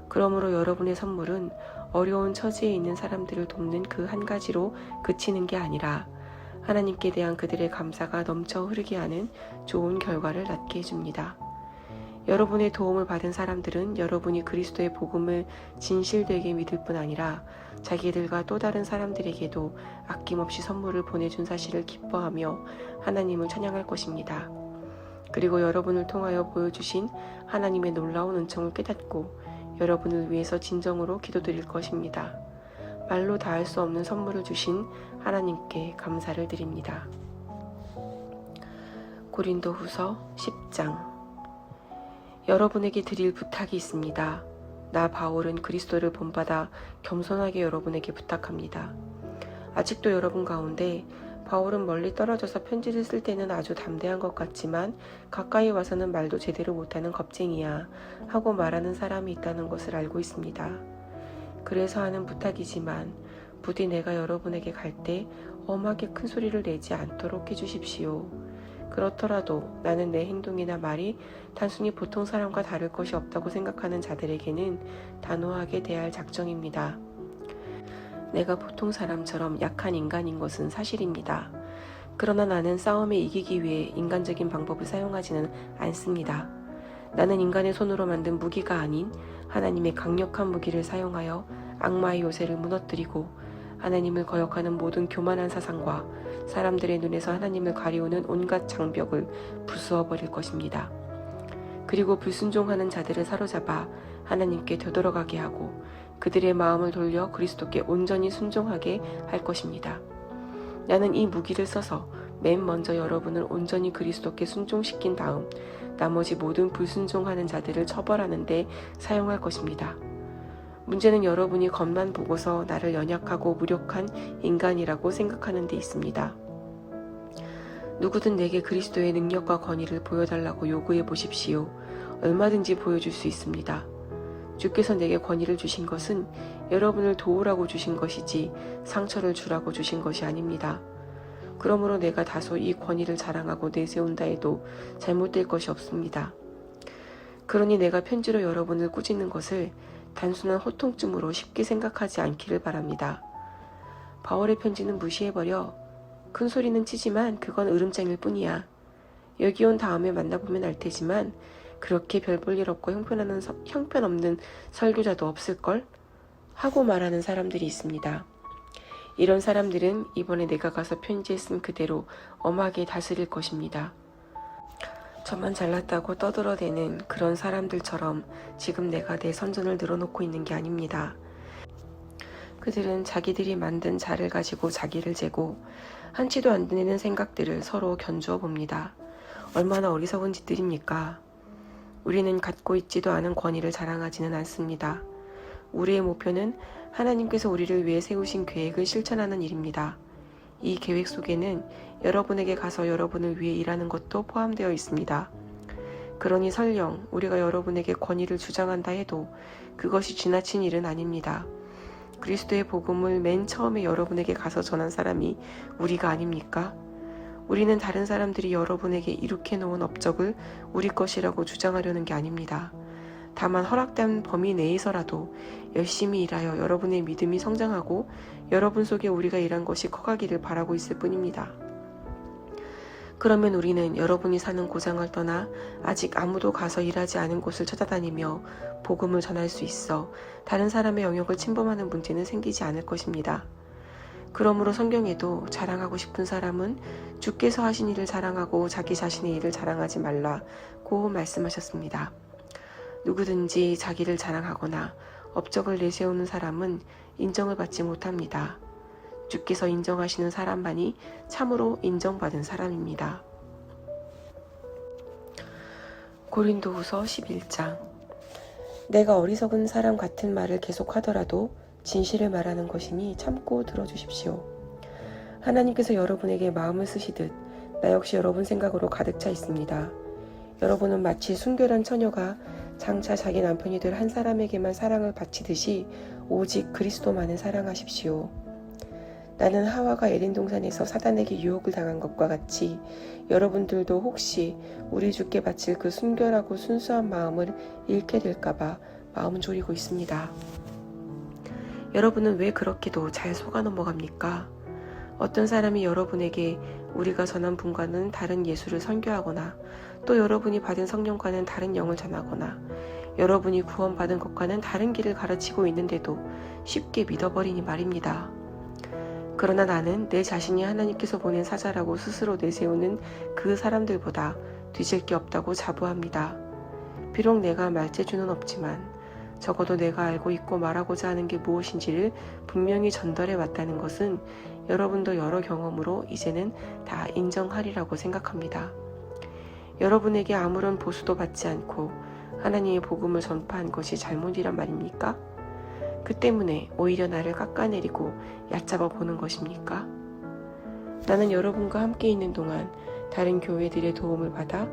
그러므로 여러분의 선물은 어려운 처지에 있는 사람들을 돕는 그 한 가지로 그치는 게 아니라 하나님께 대한 그들의 감사가 넘쳐 흐르게 하는 좋은 결과를 낳게 해줍니다. 여러분의 도움을 받은 사람들은 여러분이 그리스도의 복음을 진실되게 믿을 뿐 아니라 자기들과 또 다른 사람들에게도 아낌없이 선물을 보내준 사실을 기뻐하며 하나님을 찬양할 것입니다. 그리고 여러분을 통하여 보여주신 하나님의 놀라운 은총을 깨닫고 여러분을 위해서 진정으로 기도드릴 것입니다. 말로 다할 수 없는 선물을 주신 하나님께 감사를 드립니다. 고린도후서 10장. 여러분에게 드릴 부탁이 있습니다. 나 바울은 그리스도를 본받아 겸손하게 여러분에게 부탁합니다. 아직도 여러분 가운데 바울은 멀리 떨어져서 편지를 쓸 때는 아주 담대한 것 같지만 가까이 와서는 말도 제대로 못하는 겁쟁이야 하고 말하는 사람이 있다는 것을 알고 있습니다. 그래서 하는 부탁이지만 부디 내가 여러분에게 갈 때 엄하게 큰 소리를 내지 않도록 해주십시오. 그렇더라도 나는 내 행동이나 말이 단순히 보통 사람과 다를 것이 없다고 생각하는 자들에게는 단호하게 대할 작정입니다. 내가 보통 사람처럼 약한 인간인 것은 사실입니다. 그러나 나는 싸움에 이기기 위해 인간적인 방법을 사용하지는 않습니다. 나는 인간의 손으로 만든 무기가 아닌 하나님의 강력한 무기를 사용하여 악마의 요새를 무너뜨리고 하나님을 거역하는 모든 교만한 사상과 사람들의 눈에서 하나님을 가리우는 온갖 장벽을 부수어 버릴 것입니다. 그리고 불순종하는 자들을 사로잡아 하나님께 되돌아가게 하고 그들의 마음을 돌려 그리스도께 온전히 순종하게 할 것입니다. 나는 이 무기를 써서 맨 먼저 여러분을 온전히 그리스도께 순종시킨 다음 나머지 모든 불순종하는 자들을 처벌하는 데 사용할 것입니다. 문제는 여러분이 겉만 보고서 나를 연약하고 무력한 인간이라고 생각하는 데 있습니다. 누구든 내게 그리스도의 능력과 권위를 보여달라고 요구해 보십시오. 얼마든지 보여줄 수 있습니다. 주께서 내게 권위를 주신 것은 여러분을 도우라고 주신 것이지 상처를 주라고 주신 것이 아닙니다. 그러므로 내가 다소 이 권위를 자랑하고 내세운다 해도 잘못될 것이 없습니다. 그러니 내가 편지로 여러분을 꾸짖는 것을 단순한 호통쯤으로 쉽게 생각하지 않기를 바랍니다. 바울의 편지는 무시해버려. 큰 소리는 치지만 그건 으름장일 뿐이야. 여기 온 다음에 만나보면 알 테지만 그렇게 별 볼 일 없고 형편없는 설교자도 없을걸? 하고 말하는 사람들이 있습니다. 이런 사람들은 이번에 내가 가서 편지에 쓴 그대로 엄하게 다스릴 것입니다. 저만 잘났다고 떠들어대는 그런 사람들처럼 지금 내가 내 선전을 늘어놓고 있는 게 아닙니다. 그들은 자기들이 만든 자를 가지고 자기를 재고 한치도 안 되는 생각들을 서로 견주어 봅니다. 얼마나 어리석은 짓들입니까? 우리는 갖고 있지도 않은 권위를 자랑하지는 않습니다. 우리의 목표는 하나님께서 우리를 위해 세우신 계획을 실천하는 일입니다. 이 계획 속에는 여러분에게 가서 여러분을 위해 일하는 것도 포함되어 있습니다. 그러니 설령 우리가 여러분에게 권위를 주장한다 해도 그것이 지나친 일은 아닙니다. 그리스도의 복음을 맨 처음에 여러분에게 가서 전한 사람이 우리가 아닙니까? 우리는 다른 사람들이 여러분에게 이룩해 놓은 업적을 우리 것이라고 주장하려는 게 아닙니다. 다만 허락된 범위 내에서라도 열심히 일하여 여러분의 믿음이 성장하고 여러분 속에 우리가 일한 것이 커가기를 바라고 있을 뿐입니다. 그러면 우리는 여러분이 사는 고장을 떠나 아직 아무도 가서 일하지 않은 곳을 찾아다니며 복음을 전할 수 있어 다른 사람의 영역을 침범하는 문제는 생기지 않을 것입니다. 그러므로 성경에도 자랑하고 싶은 사람은 주께서 하신 일을 자랑하고 자기 자신의 일을 자랑하지 말라고 말씀하셨습니다. 누구든지 자기를 자랑하거나 업적을 내세우는 사람은 인정을 받지 못합니다. 주께서 인정하시는 사람만이 참으로 인정받은 사람입니다. 고린도후서 11장. 내가 어리석은 사람 같은 말을 계속하더라도 진실을 말하는 것이니 참고 들어주십시오. 하나님께서 여러분에게 마음을 쓰시듯 나 역시 여러분 생각으로 가득 차 있습니다. 여러분은 마치 순결한 처녀가 장차 자기 남편이 될 한 사람에게만 사랑을 바치듯이 오직 그리스도만을 사랑하십시오. 나는 하와가 에덴 동산에서 사단에게 유혹을 당한 것과 같이 여러분들도 혹시 우리 주께 바칠 그 순결하고 순수한 마음을 잃게 될까봐 마음 졸이고 있습니다. 여러분은 왜 그렇게도 잘 속아 넘어갑니까? 어떤 사람이 여러분에게 우리가 전한 분과는 다른 예수를 선교하거나 또 여러분이 받은 성령과는 다른 영을 전하거나 여러분이 구원받은 것과는 다른 길을 가르치고 있는데도 쉽게 믿어버리니 말입니다. 그러나 나는 내 자신이 하나님께서 보낸 사자라고 스스로 내세우는 그 사람들보다 뒤질 게 없다고 자부합니다. 비록 내가 말재주는 없지만 적어도 내가 알고 있고 말하고자 하는 게 무엇인지를 분명히 전달해 왔다는 것은 여러분도 여러 경험으로 이제는 다 인정하리라고 생각합니다. 여러분에게 아무런 보수도 받지 않고 하나님의 복음을 전파한 것이 잘못이란 말입니까? 그 때문에 오히려 나를 깎아내리고 얕잡아 보는 것입니까? 나는 여러분과 함께 있는 동안 다른 교회들의 도움을 받아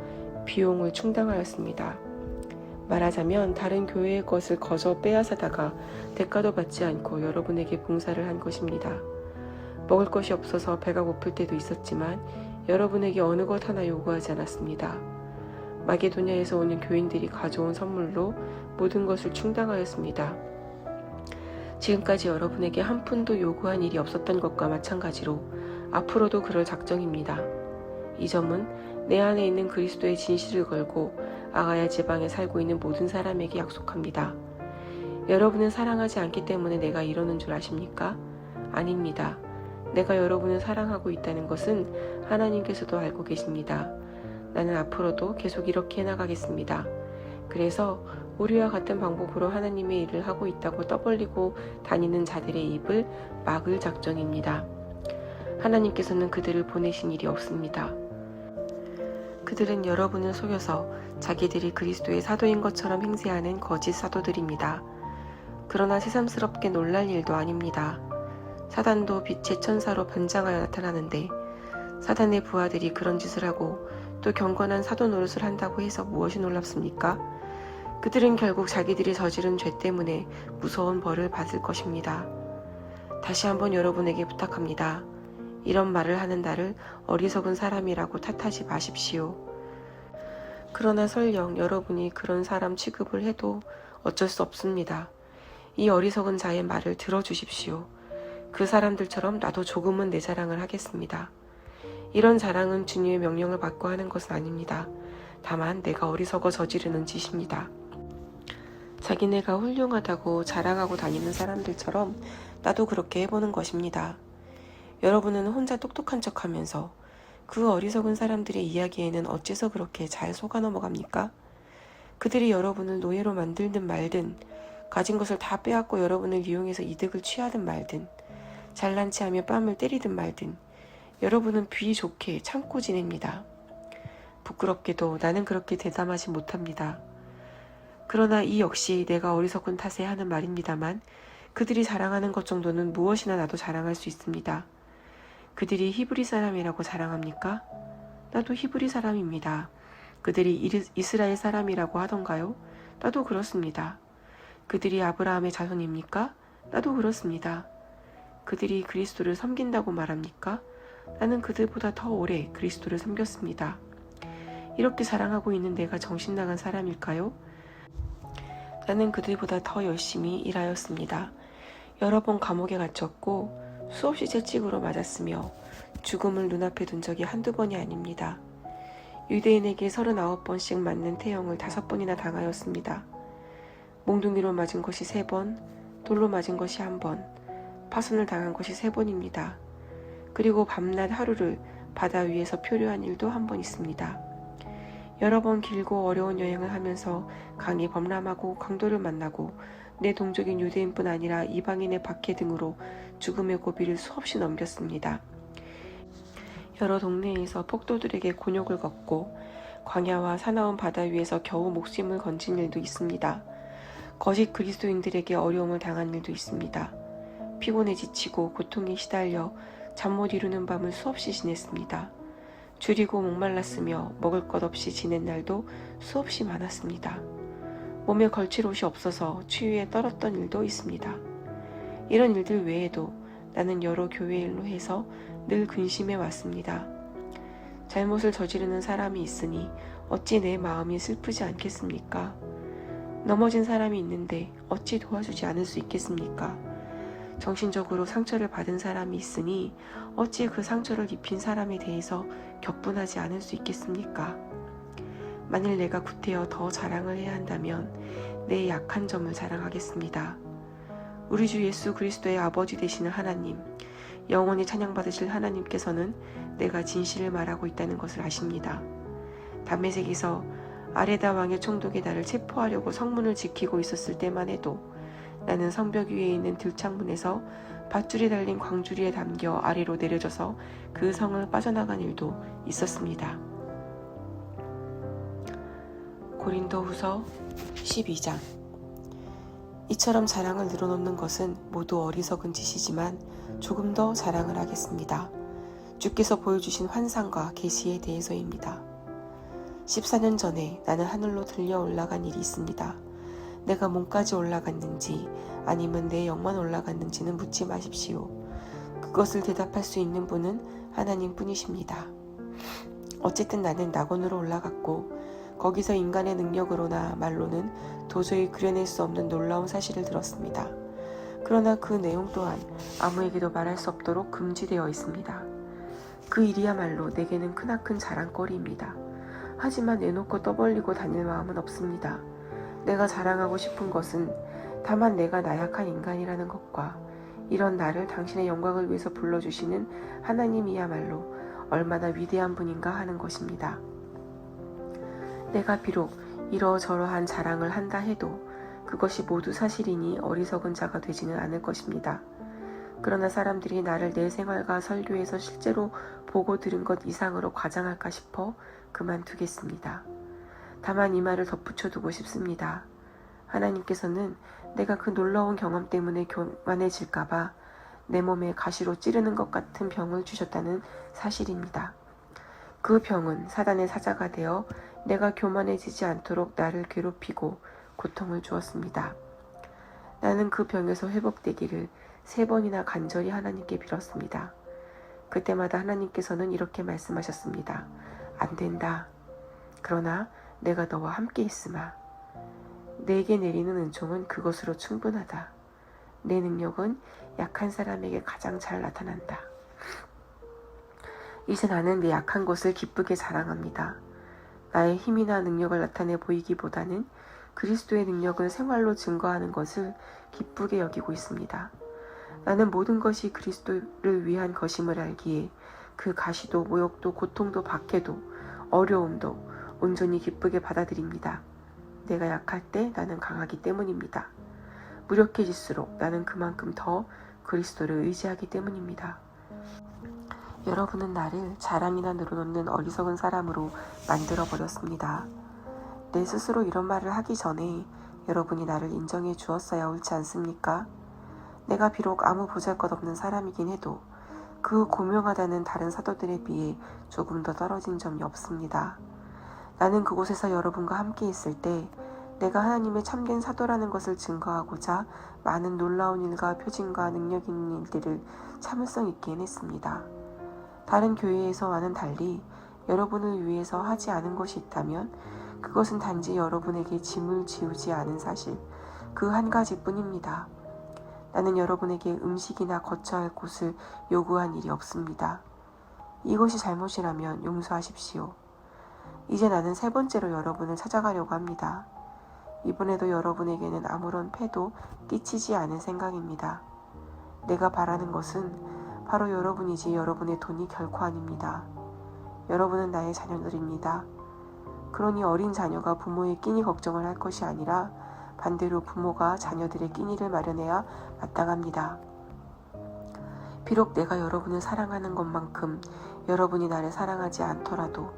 비용을 충당하였습니다. 말하자면 다른 교회의 것을 거저 빼앗아다가 대가도 받지 않고 여러분에게 봉사를 한 것입니다. 먹을 것이 없어서 배가 고플 때도 있었지만 여러분에게 어느 것 하나 요구하지 않았습니다. 마게도냐에서 오는 교인들이 가져온 선물로 모든 것을 충당하였습니다. 지금까지 여러분에게 한 푼도 요구한 일이 없었던 것과 마찬가지로 앞으로도 그럴 작정입니다. 이 점은 내 안에 있는 그리스도의 진실을 걸고 아가야 지방에 살고 있는 모든 사람에게 약속합니다. 여러분은 사랑하지 않기 때문에 내가 이러는 줄 아십니까? 아닙니다. 내가 여러분을 사랑하고 있다는 것은 하나님께서도 알고 계십니다. 나는 앞으로도 계속 이렇게 해나가겠습니다. 그래서 우리와 같은 방법으로 하나님의 일을 하고 있다고 떠벌리고 다니는 자들의 입을 막을 작정입니다. 하나님께서는 그들을 보내신 일이 없습니다. 그들은 여러분을 속여서 자기들이 그리스도의 사도인 것처럼 행세하는 거짓 사도들입니다. 그러나 새삼스럽게 놀랄 일도 아닙니다. 사단도 빛의 천사로 변장하여 나타나는데 사단의 부하들이 그런 짓을 하고 또 경건한 사도 노릇을 한다고 해서 무엇이 놀랍습니까? 그들은 결국 자기들이 저지른 죄 때문에 무서운 벌을 받을 것입니다. 다시 한번 여러분에게 부탁합니다. 이런 말을 하는 나를 어리석은 사람이라고 탓하지 마십시오. 그러나 설령 여러분이 그런 사람 취급을 해도 어쩔 수 없습니다. 이 어리석은 자의 말을 들어주십시오. 그 사람들처럼 나도 조금은 내 자랑을 하겠습니다. 이런 자랑은 주님의 명령을 받고 하는 것은 아닙니다. 다만 내가 어리석어 저지르는 짓입니다. 자기네가 훌륭하다고 자랑하고 다니는 사람들처럼 나도 그렇게 해보는 것입니다. 여러분은 혼자 똑똑한 척하면서 그 어리석은 사람들의 이야기에는 어째서 그렇게 잘 속아 넘어갑니까? 그들이 여러분을 노예로 만들든 말든 가진 것을 다 빼앗고 여러분을 이용해서 이득을 취하든 말든 잘난 체하며 뺨을 때리든 말든 여러분은 비 좋게 참고 지냅니다. 부끄럽게도 나는 그렇게 대담하지 못합니다. 그러나 이 역시 내가 어리석은 탓에 하는 말입니다만 그들이 자랑하는 것 정도는 무엇이나 나도 자랑할 수 있습니다. 그들이 히브리 사람이라고 자랑합니까? 나도 히브리 사람입니다. 그들이 이스라엘 사람이라고 하던가요? 나도 그렇습니다. 그들이 아브라함의 자손입니까? 나도 그렇습니다. 그들이 그리스도를 섬긴다고 말합니까? 나는 그들보다 더 오래 그리스도를 섬겼습니다. 이렇게 자랑하고 있는 내가 정신나간 사람일까요? 나는 그들보다 더 열심히 일하였습니다. 여러 번 감옥에 갇혔고 수없이 채찍으로 맞았으며 죽음을 눈앞에 둔 적이 한두 번이 아닙니다. 유대인에게 39번씩 맞는 태형을 5번이나 당하였습니다. 몽둥이로 맞은 것이 3번, 돌로 맞은 것이 1번, 파손을 당한 것이 3번입니다. 그리고 밤낮 하루를 바다 위에서 표류한 일도 1번 있습니다. 여러 번 길고 어려운 여행을 하면서 강이 범람하고 강도를 만나고 내 동족인 유대인뿐 아니라 이방인의 박해 등으로 죽음의 고비를 수없이 넘겼습니다. 여러 동네에서 폭도들에게 곤욕을 걷고 광야와 사나운 바다 위에서 겨우 목숨을 건진 일도 있습니다. 거짓 그리스도인들에게 어려움을 당한 일도 있습니다. 피곤해 지치고 고통에 시달려 잠 못 이루는 밤을 수없이 지냈습니다. 줄이고 목말랐으며 먹을 것 없이 지낸 날도 수없이 많았습니다. 몸에 걸칠 옷이 없어서 추위에 떨었던 일도 있습니다. 이런 일들 외에도 나는 여러 교회 일로 해서 늘 근심해 왔습니다. 잘못을 저지르는 사람이 있으니 어찌 내 마음이 슬프지 않겠습니까? 넘어진 사람이 있는데 어찌 도와주지 않을 수 있겠습니까? 정신적으로 상처를 받은 사람이 있으니 어찌 그 상처를 입힌 사람에 대해서 격분하지 않을 수 있겠습니까? 만일 내가 구태여 더 자랑을 해야 한다면 내 약한 점을 자랑하겠습니다. 우리 주 예수 그리스도의 아버지 되시는 하나님, 영원히 찬양받으실 하나님께서는 내가 진실을 말하고 있다는 것을 아십니다. 담메색에서 아레다 왕의 총독이 나를 체포하려고 성문을 지키고 있었을 때만 해도 나는 성벽 위에 있는 들창문에서 밧줄이 달린 광주리에 담겨 아래로 내려져서 그 성을 빠져나간 일도 있었습니다. 고린도후서 12장. 이처럼 자랑을 늘어놓는 것은 모두 어리석은 짓이지만 조금 더 자랑을 하겠습니다. 주께서 보여주신 환상과 계시에 대해서입니다. 14년 전에 나는 하늘로 들려 올라간 일이 있습니다. 내가 몸까지 올라갔는지 아니면 내 영만 올라갔는지는 묻지 마십시오. 그것을 대답할 수 있는 분은 하나님 뿐이십니다. 어쨌든 나는 낙원으로 올라갔고 거기서 인간의 능력으로나 말로는 도저히 그려낼 수 없는 놀라운 사실을 들었습니다. 그러나 그 내용 또한 아무에게도 말할 수 없도록 금지되어 있습니다. 그 일이야말로 내게는 크나큰 자랑거리입니다. 하지만 내놓고 떠벌리고 다닐 마음은 없습니다. 내가 자랑하고 싶은 것은 다만 내가 나약한 인간이라는 것과 이런 나를 당신의 영광을 위해서 불러주시는 하나님이야말로 얼마나 위대한 분인가 하는 것입니다. 내가 비록 이러저러한 자랑을 한다 해도 그것이 모두 사실이니 어리석은 자가 되지는 않을 것입니다. 그러나 사람들이 나를 내 생활과 설교에서 실제로 보고 들은 것 이상으로 과장할까 싶어 그만두겠습니다. 다만 이 말을 덧붙여두고 싶습니다. 하나님께서는 내가 그 놀라운 경험 때문에 교만해질까봐 내 몸에 가시로 찌르는 것 같은 병을 주셨다는 사실입니다. 그 병은 사단의 사자가 되어 내가 교만해지지 않도록 나를 괴롭히고 고통을 주었습니다. 나는 그 병에서 회복되기를 3번이나 간절히 하나님께 빌었습니다. 그때마다 하나님께서는 이렇게 말씀하셨습니다. 안 된다. 그러나 내가 너와 함께 있으마. 내게 내리는 은총은 그것으로 충분하다. 내 능력은 약한 사람에게 가장 잘 나타난다. 이제 나는 내 약한 것을 기쁘게 자랑합니다. 나의 힘이나 능력을 나타내 보이기보다는 그리스도의 능력을 생활로 증거하는 것을 기쁘게 여기고 있습니다. 나는 모든 것이 그리스도를 위한 것임을 알기에 그 가시도 모욕도 고통도 박해도 어려움도 온전히 기쁘게 받아들입니다. 내가 약할 때 나는 강하기 때문입니다. 무력해질수록 나는 그만큼 더 그리스도를 의지하기 때문입니다. 여러분은 나를 자랑이나 늘어놓는 어리석은 사람으로 만들어버렸습니다. 내 스스로 이런 말을 하기 전에 여러분이 나를 인정해 주었어야 옳지 않습니까? 내가 비록 아무 보잘것없는 사람이긴 해도 그 고명하다는 다른 사도들에 비해 조금 더 떨어진 점이 없습니다. 나는 그곳에서 여러분과 함께 있을 때 내가 하나님의 참된 사도라는 것을 증거하고자 많은 놀라운 일과 표징과 능력 있는 일들을 참을성 있게 해냈습니다. 다른 교회에서와는 달리 여러분을 위해서 하지 않은 것이 있다면 그것은 단지 여러분에게 짐을 지우지 않은 사실 그 한 가지뿐입니다. 나는 여러분에게 음식이나 거처할 곳을 요구한 일이 없습니다. 이것이 잘못이라면 용서하십시오. 이제 나는 3번째로 여러분을 찾아가려고 합니다. 이번에도 여러분에게는 아무런 폐도 끼치지 않을 생각입니다. 내가 바라는 것은 바로 여러분이지 여러분의 돈이 결코 아닙니다. 여러분은 나의 자녀들입니다. 그러니 어린 자녀가 부모의 끼니 걱정을 할 것이 아니라 반대로 부모가 자녀들의 끼니를 마련해야 마땅합니다. 비록 내가 여러분을 사랑하는 것만큼 여러분이 나를 사랑하지 않더라도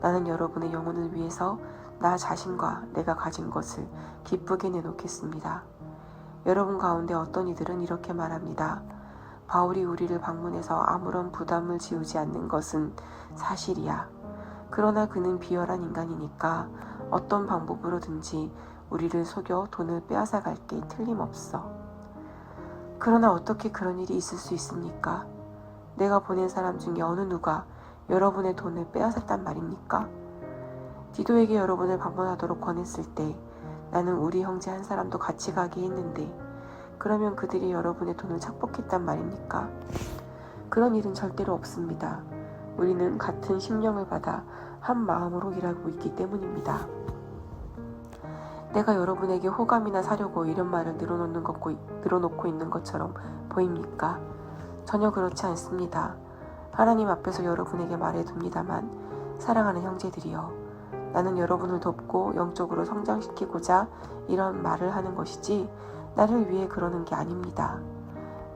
나는 여러분의 영혼을 위해서 나 자신과 내가 가진 것을 기쁘게 내놓겠습니다. 여러분 가운데 어떤 이들은 이렇게 말합니다. 바울이 우리를 방문해서 아무런 부담을 지우지 않는 것은 사실이야. 그러나 그는 비열한 인간이니까 어떤 방법으로든지 우리를 속여 돈을 빼앗아갈 게 틀림없어. 그러나 어떻게 그런 일이 있을 수 있습니까? 내가 보낸 사람 중에 어느 누가 여러분의 돈을 빼앗았단 말입니까? 디도에게 여러분을 방문하도록 권했을 때 나는 우리 형제 한 사람도 같이 가게 했는데 그러면 그들이 여러분의 돈을 착복했단 말입니까? 그런 일은 절대로 없습니다. 우리는 같은 심령을 받아 한 마음으로 일하고 있기 때문입니다. 내가 여러분에게 호감이나 사려고 이런 말을 늘어놓고 있는 것처럼 보입니까? 전혀 그렇지 않습니다. 하나님 앞에서 여러분에게 말해둡니다만 사랑하는 형제들이여, 나는 여러분을 돕고 영적으로 성장시키고자 이런 말을 하는 것이지 나를 위해 그러는 게 아닙니다.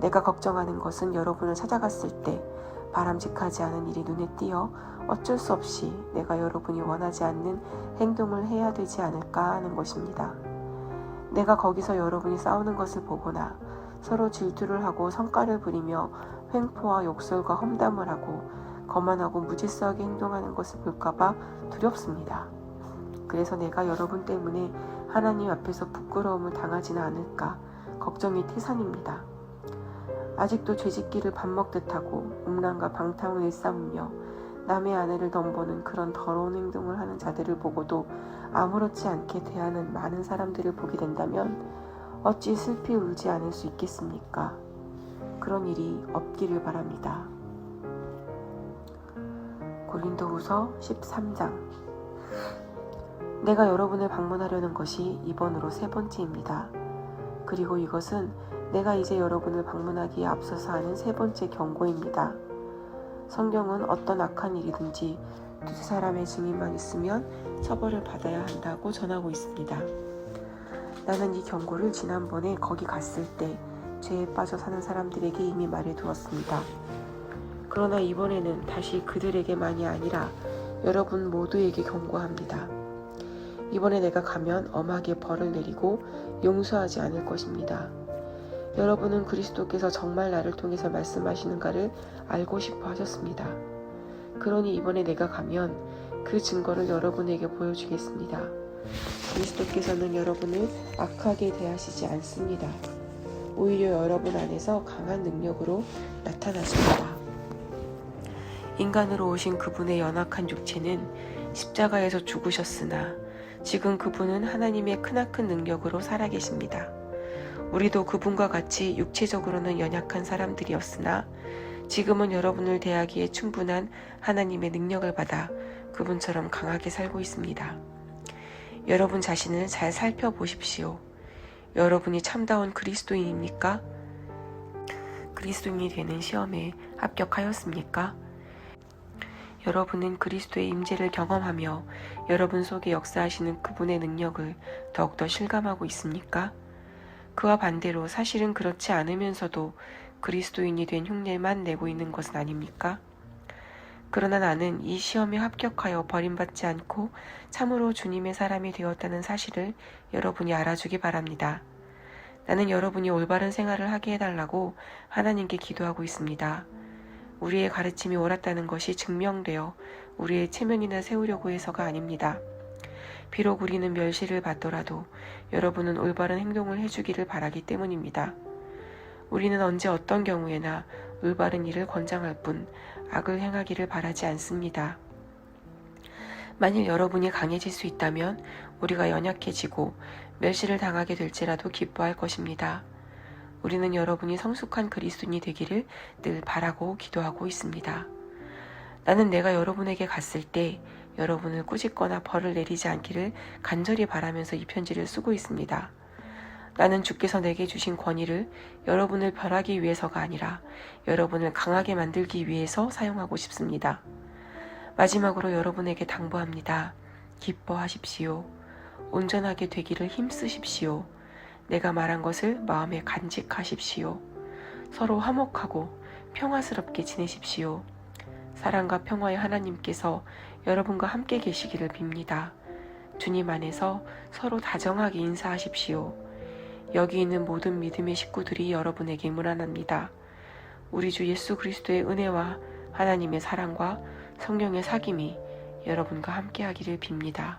내가 걱정하는 것은 여러분을 찾아갔을 때 바람직하지 않은 일이 눈에 띄어 어쩔 수 없이 내가 여러분이 원하지 않는 행동을 해야 되지 않을까 하는 것입니다. 내가 거기서 여러분이 싸우는 것을 보거나 서로 질투를 하고 성깔을 부리며 횡포와 욕설과 험담을 하고 거만하고 무질서하게 행동하는 것을 볼까봐 두렵습니다. 그래서 내가 여러분 때문에 하나님 앞에서 부끄러움을 당하지는 않을까 걱정이 태산입니다. 아직도 죄짓기를 밥 먹듯 하고 음란과 방탕을 일삼으며 남의 아내를 덤보는 그런 더러운 행동을 하는 자들을 보고도 아무렇지 않게 대하는 많은 사람들을 보게 된다면 어찌 슬피 울지 않을 수 있겠습니까? 그런 일이 없기를 바랍니다. 고린도후서 13장. 내가 여러분을 방문하려는 것이 이번으로 3번째입니다. 그리고 이것은 내가 이제 여러분을 방문하기에 앞서서 하는 3번째 경고입니다. 성경은 어떤 악한 일이든지 두 사람의 증인만 있으면 처벌을 받아야 한다고 전하고 있습니다. 나는 이 경고를 지난번에 거기 갔을 때 죄에 빠져 사는 사람들에게 이미 말해두었습니다. 그러나 이번에는 다시 그들에게만이 아니라 여러분 모두에게 경고합니다. 이번에 내가 가면 엄하게 벌을 내리고 용서하지 않을 것입니다. 여러분은 그리스도께서 정말 나를 통해서 말씀하시는가를 알고 싶어 하셨습니다. 그러니 이번에 내가 가면 그 증거를 여러분에게 보여주겠습니다. 그리스도께서는 여러분을 악하게 대하시지 않습니다. 오히려 여러분 안에서 강한 능력으로 나타나십니다. 인간으로 오신 그분의 연약한 육체는 십자가에서 죽으셨으나 지금 그분은 하나님의 크나큰 능력으로 살아계십니다. 우리도 그분과 같이 육체적으로는 연약한 사람들이었으나 지금은 여러분을 대하기에 충분한 하나님의 능력을 받아 그분처럼 강하게 살고 있습니다. 여러분 자신을 잘 살펴보십시오. 여러분이 참다운 그리스도인입니까? 그리스도인이 되는 시험에 합격하였습니까? 여러분은 그리스도의 임재를 경험하며 여러분 속에 역사하시는 그분의 능력을 더욱더 실감하고 있습니까? 그와 반대로 사실은 그렇지 않으면서도 그리스도인이 된 흉내만 내고 있는 것은 아닙니까? 그러나 나는 이 시험에 합격하여 버림받지 않고 참으로 주님의 사람이 되었다는 사실을 여러분이 알아주기 바랍니다. 나는 여러분이 올바른 생활을 하게 해달라고 하나님께 기도하고 있습니다. 우리의 가르침이 옳았다는 것이 증명되어 우리의 체면이나 세우려고 해서가 아닙니다. 비록 우리는 멸시를 받더라도 여러분은 올바른 행동을 해주기를 바라기 때문입니다. 우리는 언제 어떤 경우에나 올바른 일을 권장할 뿐 악을 행하기를 바라지 않습니다. 만일 여러분이 강해질 수 있다면 우리가 연약해지고 멸시를 당하게 될지라도 기뻐할 것입니다. 우리는 여러분이 성숙한 그리스도인이 되기를 늘 바라고 기도하고 있습니다. 나는 내가 여러분에게 갔을 때 여러분을 꾸짖거나 벌을 내리지 않기를 간절히 바라면서 이 편지를 쓰고 있습니다. 나는 주께서 내게 주신 권위를 여러분을 벌하기 위해서가 아니라 여러분을 강하게 만들기 위해서 사용하고 싶습니다. 마지막으로 여러분에게 당부합니다. 기뻐하십시오. 온전하게 되기를 힘쓰십시오. 내가 말한 것을 마음에 간직하십시오. 서로 화목하고 평화스럽게 지내십시오. 사랑과 평화의 하나님께서 여러분과 함께 계시기를 빕니다. 주님 안에서 서로 다정하게 인사하십시오. 여기 있는 모든 믿음의 식구들이 여러분에게 문안합니다. 우리 주 예수 그리스도의 은혜와 하나님의 사랑과 성령의 사귐이 여러분과 함께 하기를 빕니다.